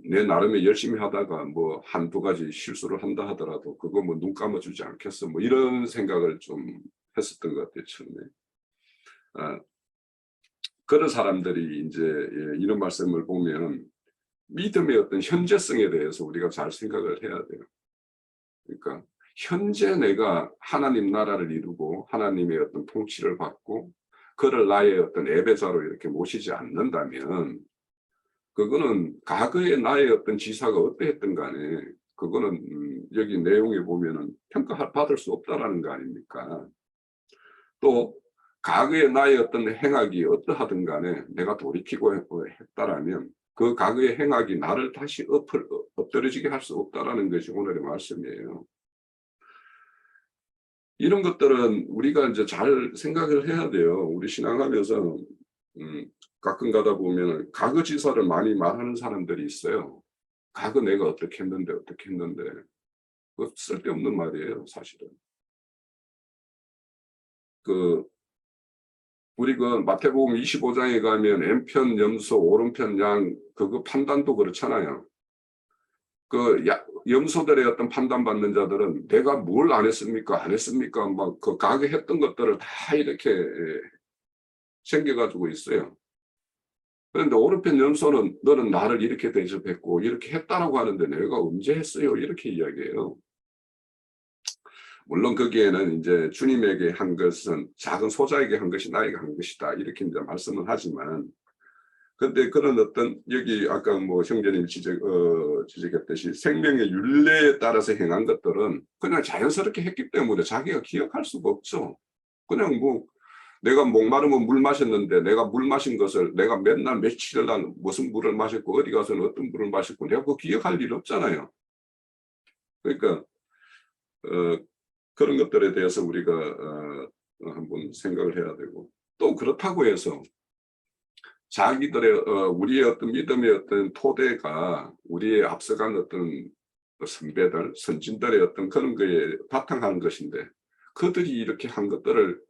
내 나름에 열심히 하다가 뭐 한두 가지 실수를 한다 하더라도 그거 뭐 눈 감아주지 않겠어? 뭐 이런 생각을 좀 했었던 것 같아요, 처음에. 그런 사람들이 이제 이런 말씀을 보면 믿음의 어떤 현재성에 대해서 우리가 잘 생각을 해야 돼요. 그러니까 현재 내가 하나님 나라를 이루고 하나님의 어떤 통치를 받고 그를 나의 어떤 예배자로 이렇게 모시지 않는다면, 그거는 과거의 나의 어떤 지사가 어떠했든 간에 그거는 여기 내용에 보면은 평가받을 수 없다라는 거 아닙니까? 또 과거의 나의 어떤 행악이 어떠하든 간에 내가 돌이키고 했다라면 그 과거의 행악이 나를 다시 엎드려지게 할 수 없다라는 것이 오늘의 말씀이에요. 이런 것들은 우리가 이제 잘 생각을 해야 돼요. 우리 신앙하면서 가끔 가다 보면 과거 지사를 많이 말하는 사람들이 있어요. 과거 내가 어떻게 했는데 그거 쓸데없는 말이에요, 사실은. 우리 그 마태복음 25장에 가면 왼편 염소 오른편 양 그거 판단도 그렇잖아요. 그 염소들의 어떤 판단받는 자들은 내가 뭘 안 했습니까? 안 했습니까? 막 그 과거 했던 것들을 다 이렇게 챙겨가지고 있어요. 그런데 오른편 염소는 너는 나를 이렇게 대접했고 이렇게 했다라고 하는데 내가 언제 했어요? 이렇게 이야기해요. 물론 거기에는 이제 주님에게 한 것은 작은 소자에게 한 것이 나에게 한 것이다. 이렇게 이제 말씀을 하지만, 근데 그런 어떤 여기 아까 뭐 형제님 지적했듯이 생명의 율례에 따라서 행한 것들은 그냥 자연스럽게 했기 때문에 자기가 기억할 수가 없죠. 그냥 뭐 내가 목마르면 물 마셨는데 내가 물 마신 것을 내가 맨날 며칠을 난 무슨 물을 마셨고 어디 가서는 어떤 물을 마셨고 내가 그거 기억할 일 없잖아요. 그러니까 그런 것들에 대해서 우리가 한번 생각을 해야 되고, 또 그렇다고 해서 자기들의 우리의 어떤 믿음의 어떤 토대가 우리의 앞서간 어떤 선배들, 선진들의 어떤 그런 거에 바탕하는 것인데 그들이 이렇게 한 것들을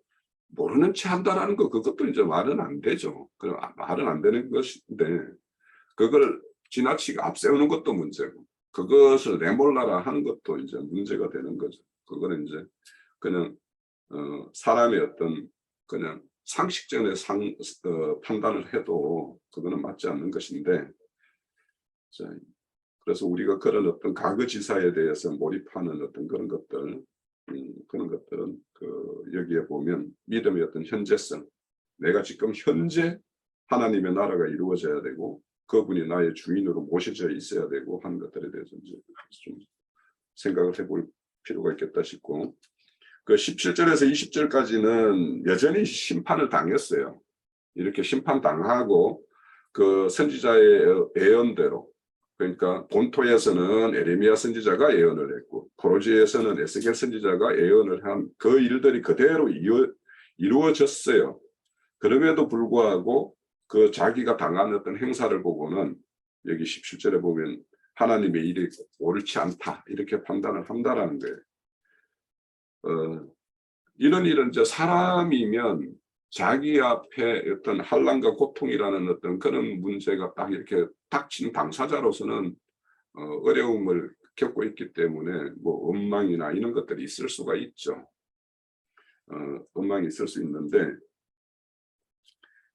모르는 채 한다라는 거 그것도 이제 말은 안 되죠. 그럼 말은 안 되는 것인데 그걸 지나치게 앞세우는 것도 문제고 그것을 내몰라라 하는 것도 이제 문제가 되는 거죠. 그거는 이제 그냥 사람의 어떤 그냥 상식적인 판단을 해도 그거는 맞지 않는 것인데 자, 그래서 우리가 그런 어떤 과거지사에 대해서 몰입하는 어떤 그런 것들 그런 것들은 여기에 보면 믿음의 어떤 현재성 내가 지금 현재 하나님의 나라가 이루어져야 되고 그분이 나의 주인으로 모셔져 있어야 되고 하는 것들에 대해서 이제 좀 생각을 해볼 필요가 있겠다 싶고 그 17절에서 20절까지는 여전히 심판을 당했어요. 이렇게 심판당하고 그 선지자의 예언대로 그러니까 본토에서는 에레미야 선지자가 예언을 했고 포로지에서는 에스겔 선지자가 예언을 한 그 일들이 그대로 이루어졌어요. 그럼에도 불구하고 그 자기가 당한 어떤 행사를 보고는 여기 17절에 보면 하나님의 일이 옳지 않다 이렇게 판단을 한다라는 거예요. 이런 일은 이제 사람이면 자기 앞에 어떤 환난과 고통이라는 어떤 그런 문제가 딱 이렇게 닥친 당사자로서는 어려움을 겪고 있기 때문에 뭐 원망이나 이런 것들이 있을 수가 있죠. 원망이 있을 수 있는데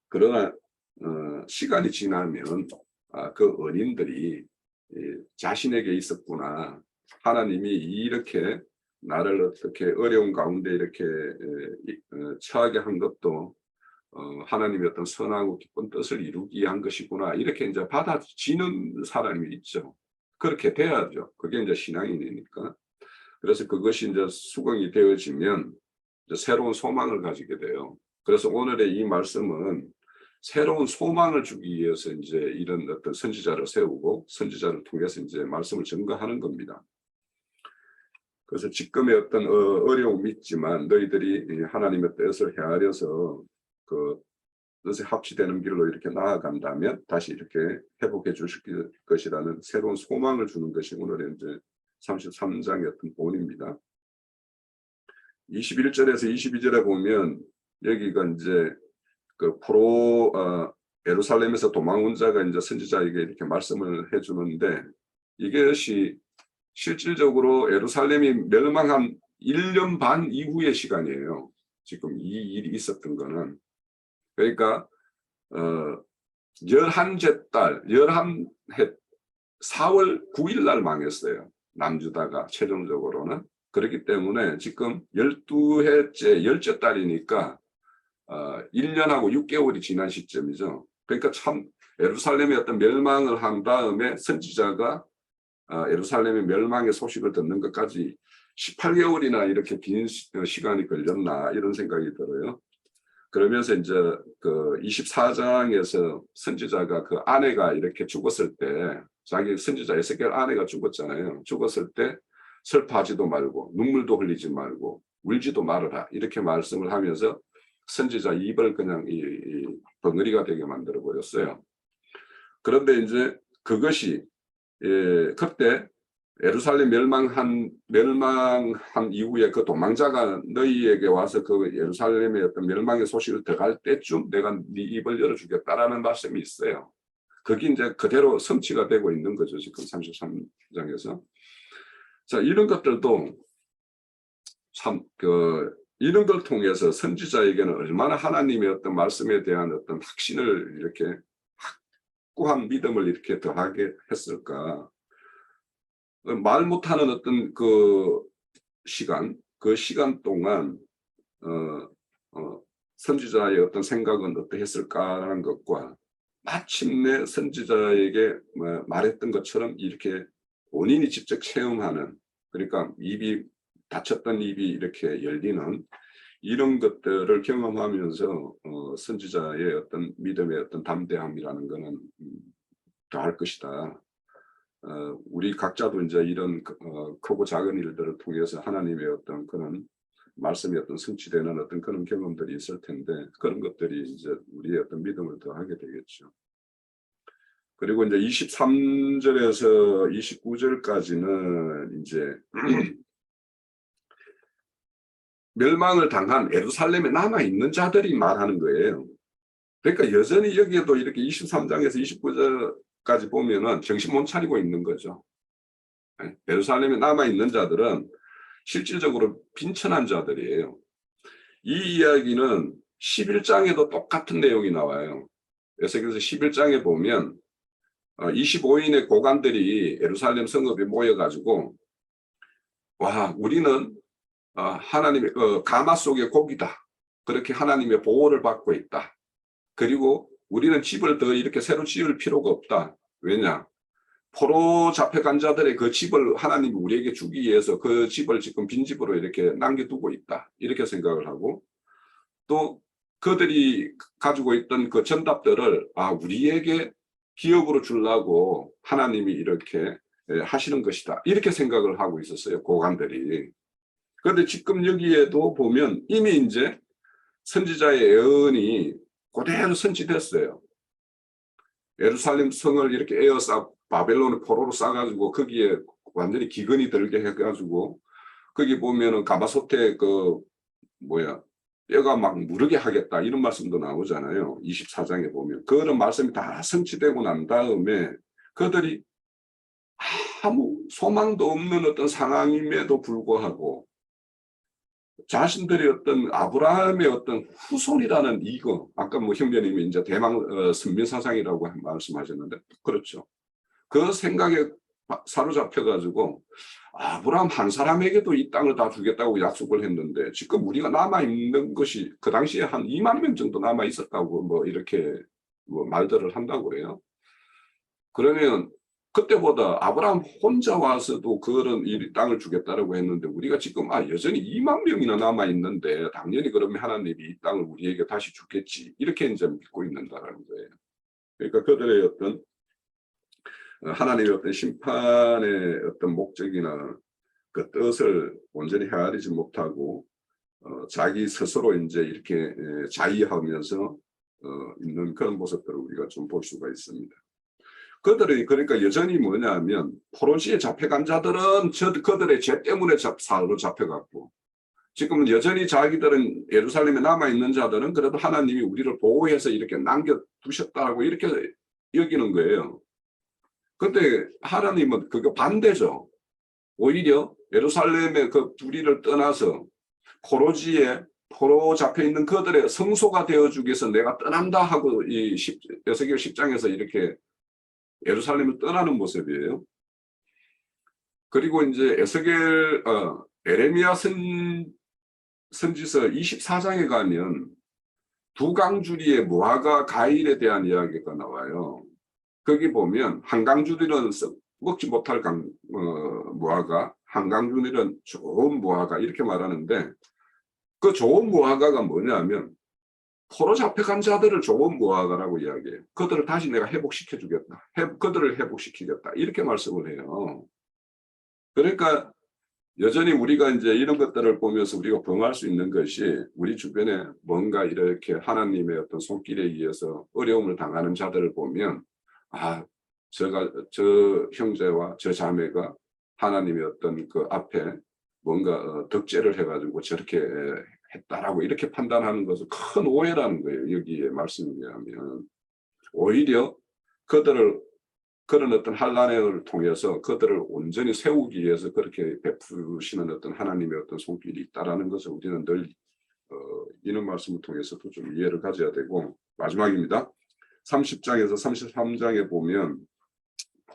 그러나 시간이 지나면 그 원인들이 자신에게 있었구나. 하나님이 이렇게 나를 어떻게 어려운 가운데 이렇게 처하게 한 것도 하나님의 어떤 선하고 기쁜 뜻을 이루기 위한 것이구나. 이렇게 이제 받아지는 사람이 있죠. 그렇게 돼야죠. 그게 이제 신앙인이니까. 그래서 그것이 이제 수긍이 되어지면 이제 새로운 소망을 가지게 돼요. 그래서 오늘의 이 말씀은 새로운 소망을 주기 위해서 이제 이런 어떤 선지자를 세우고 선지자를 통해서 이제 말씀을 증거하는 겁니다. 그래서 지금의 어떤 어려움이 있지만 너희들이 하나님의 뜻을 헤아려서 그 뜻에 합치되는 길로 이렇게 나아간다면 다시 이렇게 회복해 주실 것이라는 새로운 소망을 주는 것이 오늘의 이제 33장의 어떤 본입니다. 21절에서 22절에 보면 여기가 이제 그 예루살렘에서 도망온 자가 이제 선지자에게 이렇게 말씀을 해주는데 이것이 실질적으로 예루살렘이 멸망한 1년 반 이후의 시간이에요. 지금 이 일이 있었던 거는. 그러니까 11째 달 11해 4월 9일 날 망했어요. 남주다가 최종적으로는. 그렇기 때문에 지금 12해째 10째 달이니까 1년하고 6개월이 지난 시점이죠. 그러니까 참 예루살렘의 어떤 멸망을 한 다음에 선지자가 예루살렘의 멸망의 소식을 듣는 것까지 18개월이나 이렇게 긴 시간이 걸렸나 이런 생각이 들어요. 그러면서 이제 그 24장에서 선지자가 그 아내가 이렇게 죽었을 때 자기 선지자 에스겔 아내가 죽었잖아요. 죽었을 때 슬퍼하지도 말고 눈물도 흘리지 말고 울지도 말아라 이렇게 말씀을 하면서 선지자 입을 그냥 이 벙어리가 되게 만들어 버렸어요. 그런데 이제 그것이 그때 예루살렘 멸망한 이후에 그 도망자가 너희에게 와서 그 예루살렘의 어떤 멸망의 소식을 들어갈 때쯤 내가 네 입을 열어주겠다라는 말씀이 있어요. 그게 이제 그대로 성취가 되고 있는 거죠. 지금 33장에서. 자, 이런 것들도 참 이런 걸 통해서 선지자에게는 얼마나 하나님의 어떤 말씀에 대한 어떤 확신을 이렇게 확고한 믿음을 이렇게 더하게 했을까. 말 못하는 어떤 그 시간 동안 선지자의 어떤 생각은 어떠했을까라는 것과 마침내 선지자에게 말했던 것처럼 이렇게 본인이 직접 체험하는 그러니까 입이 닫혔던 입이 이렇게 열리는 이런 것들을 경험하면서 선지자의 어떤 믿음의 어떤 담대함이라는 것은 더할 것이다. 우리 각자도 이제 이런 크고 작은 일들을 통해서 하나님의 어떤 그런 말씀이 어떤 성취되는 어떤 그런 경험들이 있을 텐데 그런 것들이 이제 우리의 어떤 믿음을 더하게 되겠죠. 그리고 이제 23절에서 29절까지는 이제 멸망을 당한 예루살렘에 남아 있는 자들이 말하는 거예요. 그러니까 여전히 여기에도 이렇게 23장에서 29절까지 보면은 정신 못 차리고 있는 거죠. 예루살렘에 남아 있는 자들은 실질적으로 빈천한 자들이에요. 이 이야기는 11장에도 똑같은 내용이 나와요. 에스겔서 11장에 보면 25인의 고관들이 예루살렘 성읍에 모여가지고 와 우리는 하나님의 가마 속의 고기다. 그렇게 하나님의 보호를 받고 있다. 그리고 우리는 집을 더 이렇게 새로 지을 필요가 없다. 왜냐? 포로 잡혀간 자들의 그 집을 하나님이 우리에게 주기 위해서 그 집을 지금 빈집으로 이렇게 남겨두고 있다. 이렇게 생각을 하고 또 그들이 가지고 있던 그 전답들을 우리에게 기업으로 주려고 하나님이 이렇게 하시는 것이다. 이렇게 생각을 하고 있었어요. 고관들이. 그런데 지금 여기에도 보면 이미 이제 선지자의 예언이 그대로 선지됐어요. 예루살렘 성을 이렇게 에어싸 바벨론의 포로로 싸가지고 거기에 완전히 기근이 들게 해가지고 거기 보면은 가마솥에 뼈가 막 무르게 하겠다 이런 말씀도 나오잖아요. 24장에 보면 그런 말씀이 다 성취되고 난 다음에 그들이 아무 소망도 없는 어떤 상황임에도 불구하고 자신들이 어떤 아브라함의 어떤 후손이라는 이거 아까 형제님이 이제 대망 선민사상이라고 말씀하셨는데 그렇죠. 그 생각에 사로잡혀 가지고 아브라함 한 사람에게도 이 땅을 다 주겠다고 약속을 했는데 지금 우리가 남아 있는 것이 그 당시에 한 2만 명 정도 남아 있었다고 이렇게 말들을 한다고 그래요. 그러면 그때보다 아브라함 혼자 와서도 그런 이 땅을 주겠다라고 했는데 우리가 지금 여전히 2만 명이나 남아 있는데 당연히 그러면 하나님이 이 땅을 우리에게 다시 주겠지 이렇게 이제 믿고 있는다라는 거예요. 그러니까 그들의 어떤 하나님의 어떤 심판의 어떤 목적이나 그 뜻을 온전히 헤아리지 못하고 자기 스스로 이제 이렇게 자의하면서 있는 그런 모습들을 우리가 좀 볼 수가 있습니다. 그들이 그러니까 여전히 뭐냐면 포로지에 잡혀간 자들은 그들의 죄 때문에 사로 잡혀갔고 지금은 여전히 자기들은 예루살렘에 남아있는 자들은 그래도 하나님이 우리를 보호해서 이렇게 남겨두셨다고 이렇게 여기는 거예요. 근데 하나님은 그거 반대죠. 오히려 예루살렘의 그 불의를 떠나서 포로 잡혀있는 그들의 성소가 되어주기 위해서 내가 떠난다 하고 이 에스겔 10장에서 이렇게 예루살렘을 떠나는 모습이에요. 그리고 이제 에레미야 선지서 24장에 가면 두 강주리의 무화과 과일에 대한 이야기가 나와요. 거기 보면 한 강주리는 먹지 못할 무화과, 한 강주리는 좋은 무화과 이렇게 말하는데 그 좋은 무화과가 뭐냐면 포로 잡혀간 자들을 좋은 무화과라고 이야기해요. 그들을 다시 내가 회복시켜주겠다. 그들을 회복시키겠다. 이렇게 말씀을 해요. 그러니까 여전히 우리가 이제 이런 것들을 보면서 우리가 범할 수 있는 것이 우리 주변에 뭔가 이렇게 하나님의 어떤 손길에 의해서 어려움을 당하는 자들을 보면 저 형제와 저 자매가 하나님의 어떤 그 앞에 뭔가 덕죄를 해가지고 저렇게 했다라고 이렇게 판단하는 것은 큰 오해라는 거예요. 여기에 말씀에 의하면 오히려 그들을 그런 어떤 환난을 통해서 그들을 온전히 세우기 위해서 그렇게 베푸시는 어떤 하나님의 어떤 손길이 있다라는 것을 우리는 늘 이런 말씀을 통해서도 좀 이해를 가져야 되고 마지막입니다. 30장에서 33장에 보면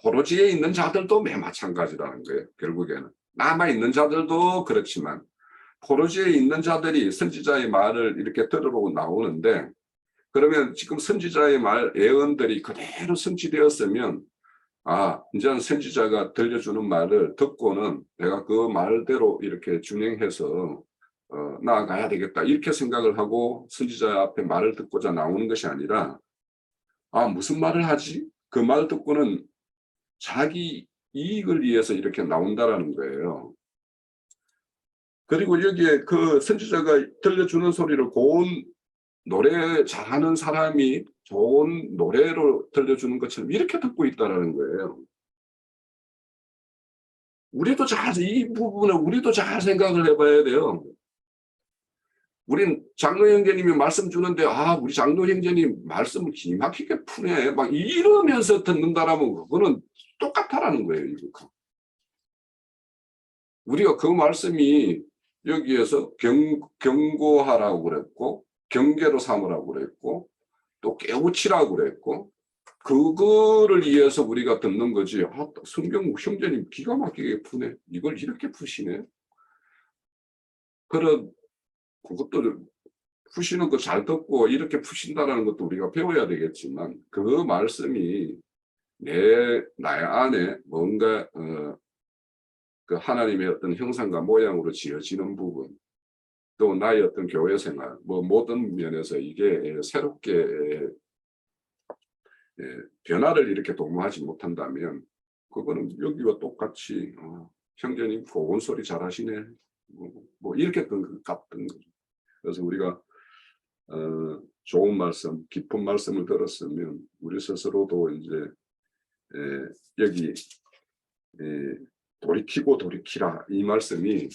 포로지에 있는 자들도 매 마찬가지라는 거예요. 결국에는 남아있는 자들도 그렇지만 포로지에 있는 자들이 선지자의 말을 이렇게 들으러 나오는데 그러면 지금 선지자의 말 예언들이 그대로 성취되었으면 이제는 선지자가 들려주는 말을 듣고는 내가 그 말대로 이렇게 준행해서 나아가야 되겠다 이렇게 생각을 하고 선지자 앞에 말을 듣고자 나오는 것이 아니라 무슨 말을 하지? 그 말 듣고는 자기 이익을 위해서 이렇게 나온다라는 거예요. 그리고 여기에 그 선지자가 들려주는 소리를 고운 노래 잘하는 사람이 좋은 노래로 들려주는 것처럼 이렇게 듣고 있다라는 거예요. 우리도 이 부분을 우리도 잘 생각을 해봐야 돼요. 우린 장로 형제님이 말씀 주는데 우리 장로 형제님 말씀을 기막히게 푸네 막 이러면서 듣는다라면 그거는 똑같다라는 거예요. 이거. 우리가 그 말씀이 여기에서 경고하라고 그랬고 경계로 삼으라고 그랬고 또 깨우치라고 그랬고 그거를 위해서 우리가 듣는 거지. 성경 형제님 기가 막히게 푸네. 이걸 이렇게 푸시네. 그것도 푸시는 거 잘 듣고 이렇게 푸신다라는 것도 우리가 배워야 되겠지만 그 말씀이 나의 안에 뭔가 그 하나님의 어떤 형상과 모양으로 지어지는 부분 또 나의 어떤 교회 생활 모든 면에서 이게 새롭게 변화를 이렇게 도모하지 못한다면 그거는 여기와 똑같이 형제님 고운 소리 잘하시네 뭐 이렇게 같은 거죠. 그래서 우리가 좋은 말씀, 깊은 말씀을 들었으면 우리 스스로도 이제 여기 돌이키고 돌이키라 이 말씀이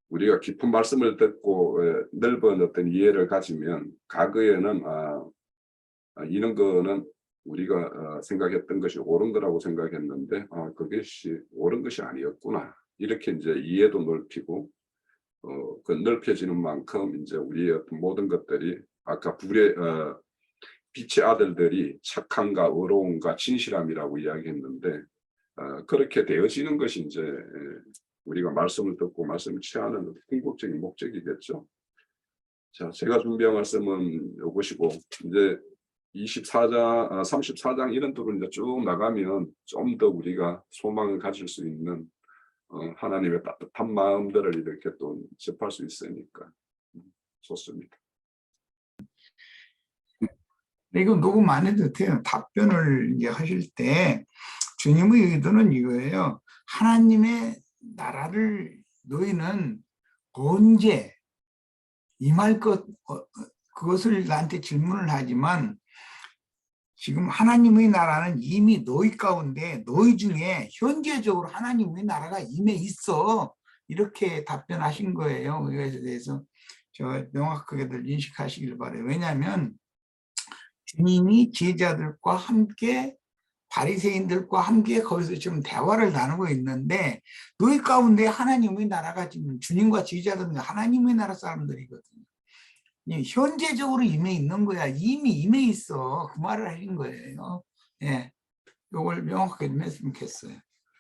우리가 깊은 말씀을 듣고 넓은 어떤 이해를 가지면 과거에는 이런 거는 우리가 생각했던 것이 옳은 거라고 생각했는데 그것이 옳은 것이 아니었구나 이렇게 이제 이해도 넓히고 그 넓혀지는 만큼 이제 우리의 어떤 모든 것들이 아까 빛의 아들들이 착함과 의로움과 진실함이라고 이야기했는데 그렇게 되어지는 것이 이제 우리가 말씀을 듣고 말씀을 취하는 궁극적인 목적이겠죠. 자, 제가 준비한 말씀은 이것이고 이제 24장, 34장 이런 쪽으로 이제 쭉 나가면 좀 더 우리가 소망을 가질 수 있는 하나님의 따뜻한 마음들을 이렇게 또 접할 수 있으니까 좋습니다. 이거 녹음 안 해도 돼요. 답변을 이제 하실 때 주님의 의도는 이거예요. 하나님의 나라를 너희는 언제 임할 그것을 나한테 질문을 하지만 지금 하나님의 나라는 이미 너희 가운데 너희 중에 현재적으로 하나님의 나라가 임해 있어. 이렇게 답변하신 거예요. 이것에 대해서 명확하게들 인식하시길 바라요. 왜냐하면 주님이 제자들과 함께 바리새인들과 함께 거기서 지금 대화를 나누고 있는데 너희 가운데 하나님의 나라가 지금 주님과 제자들은 하나님의 나라 사람들이거든요. 현재적으로 임해 있는 거야. 이미 임해 있어. 그 말을 하신 거예요. 예, 이걸 명확하게 좀 했으면 좋겠어요.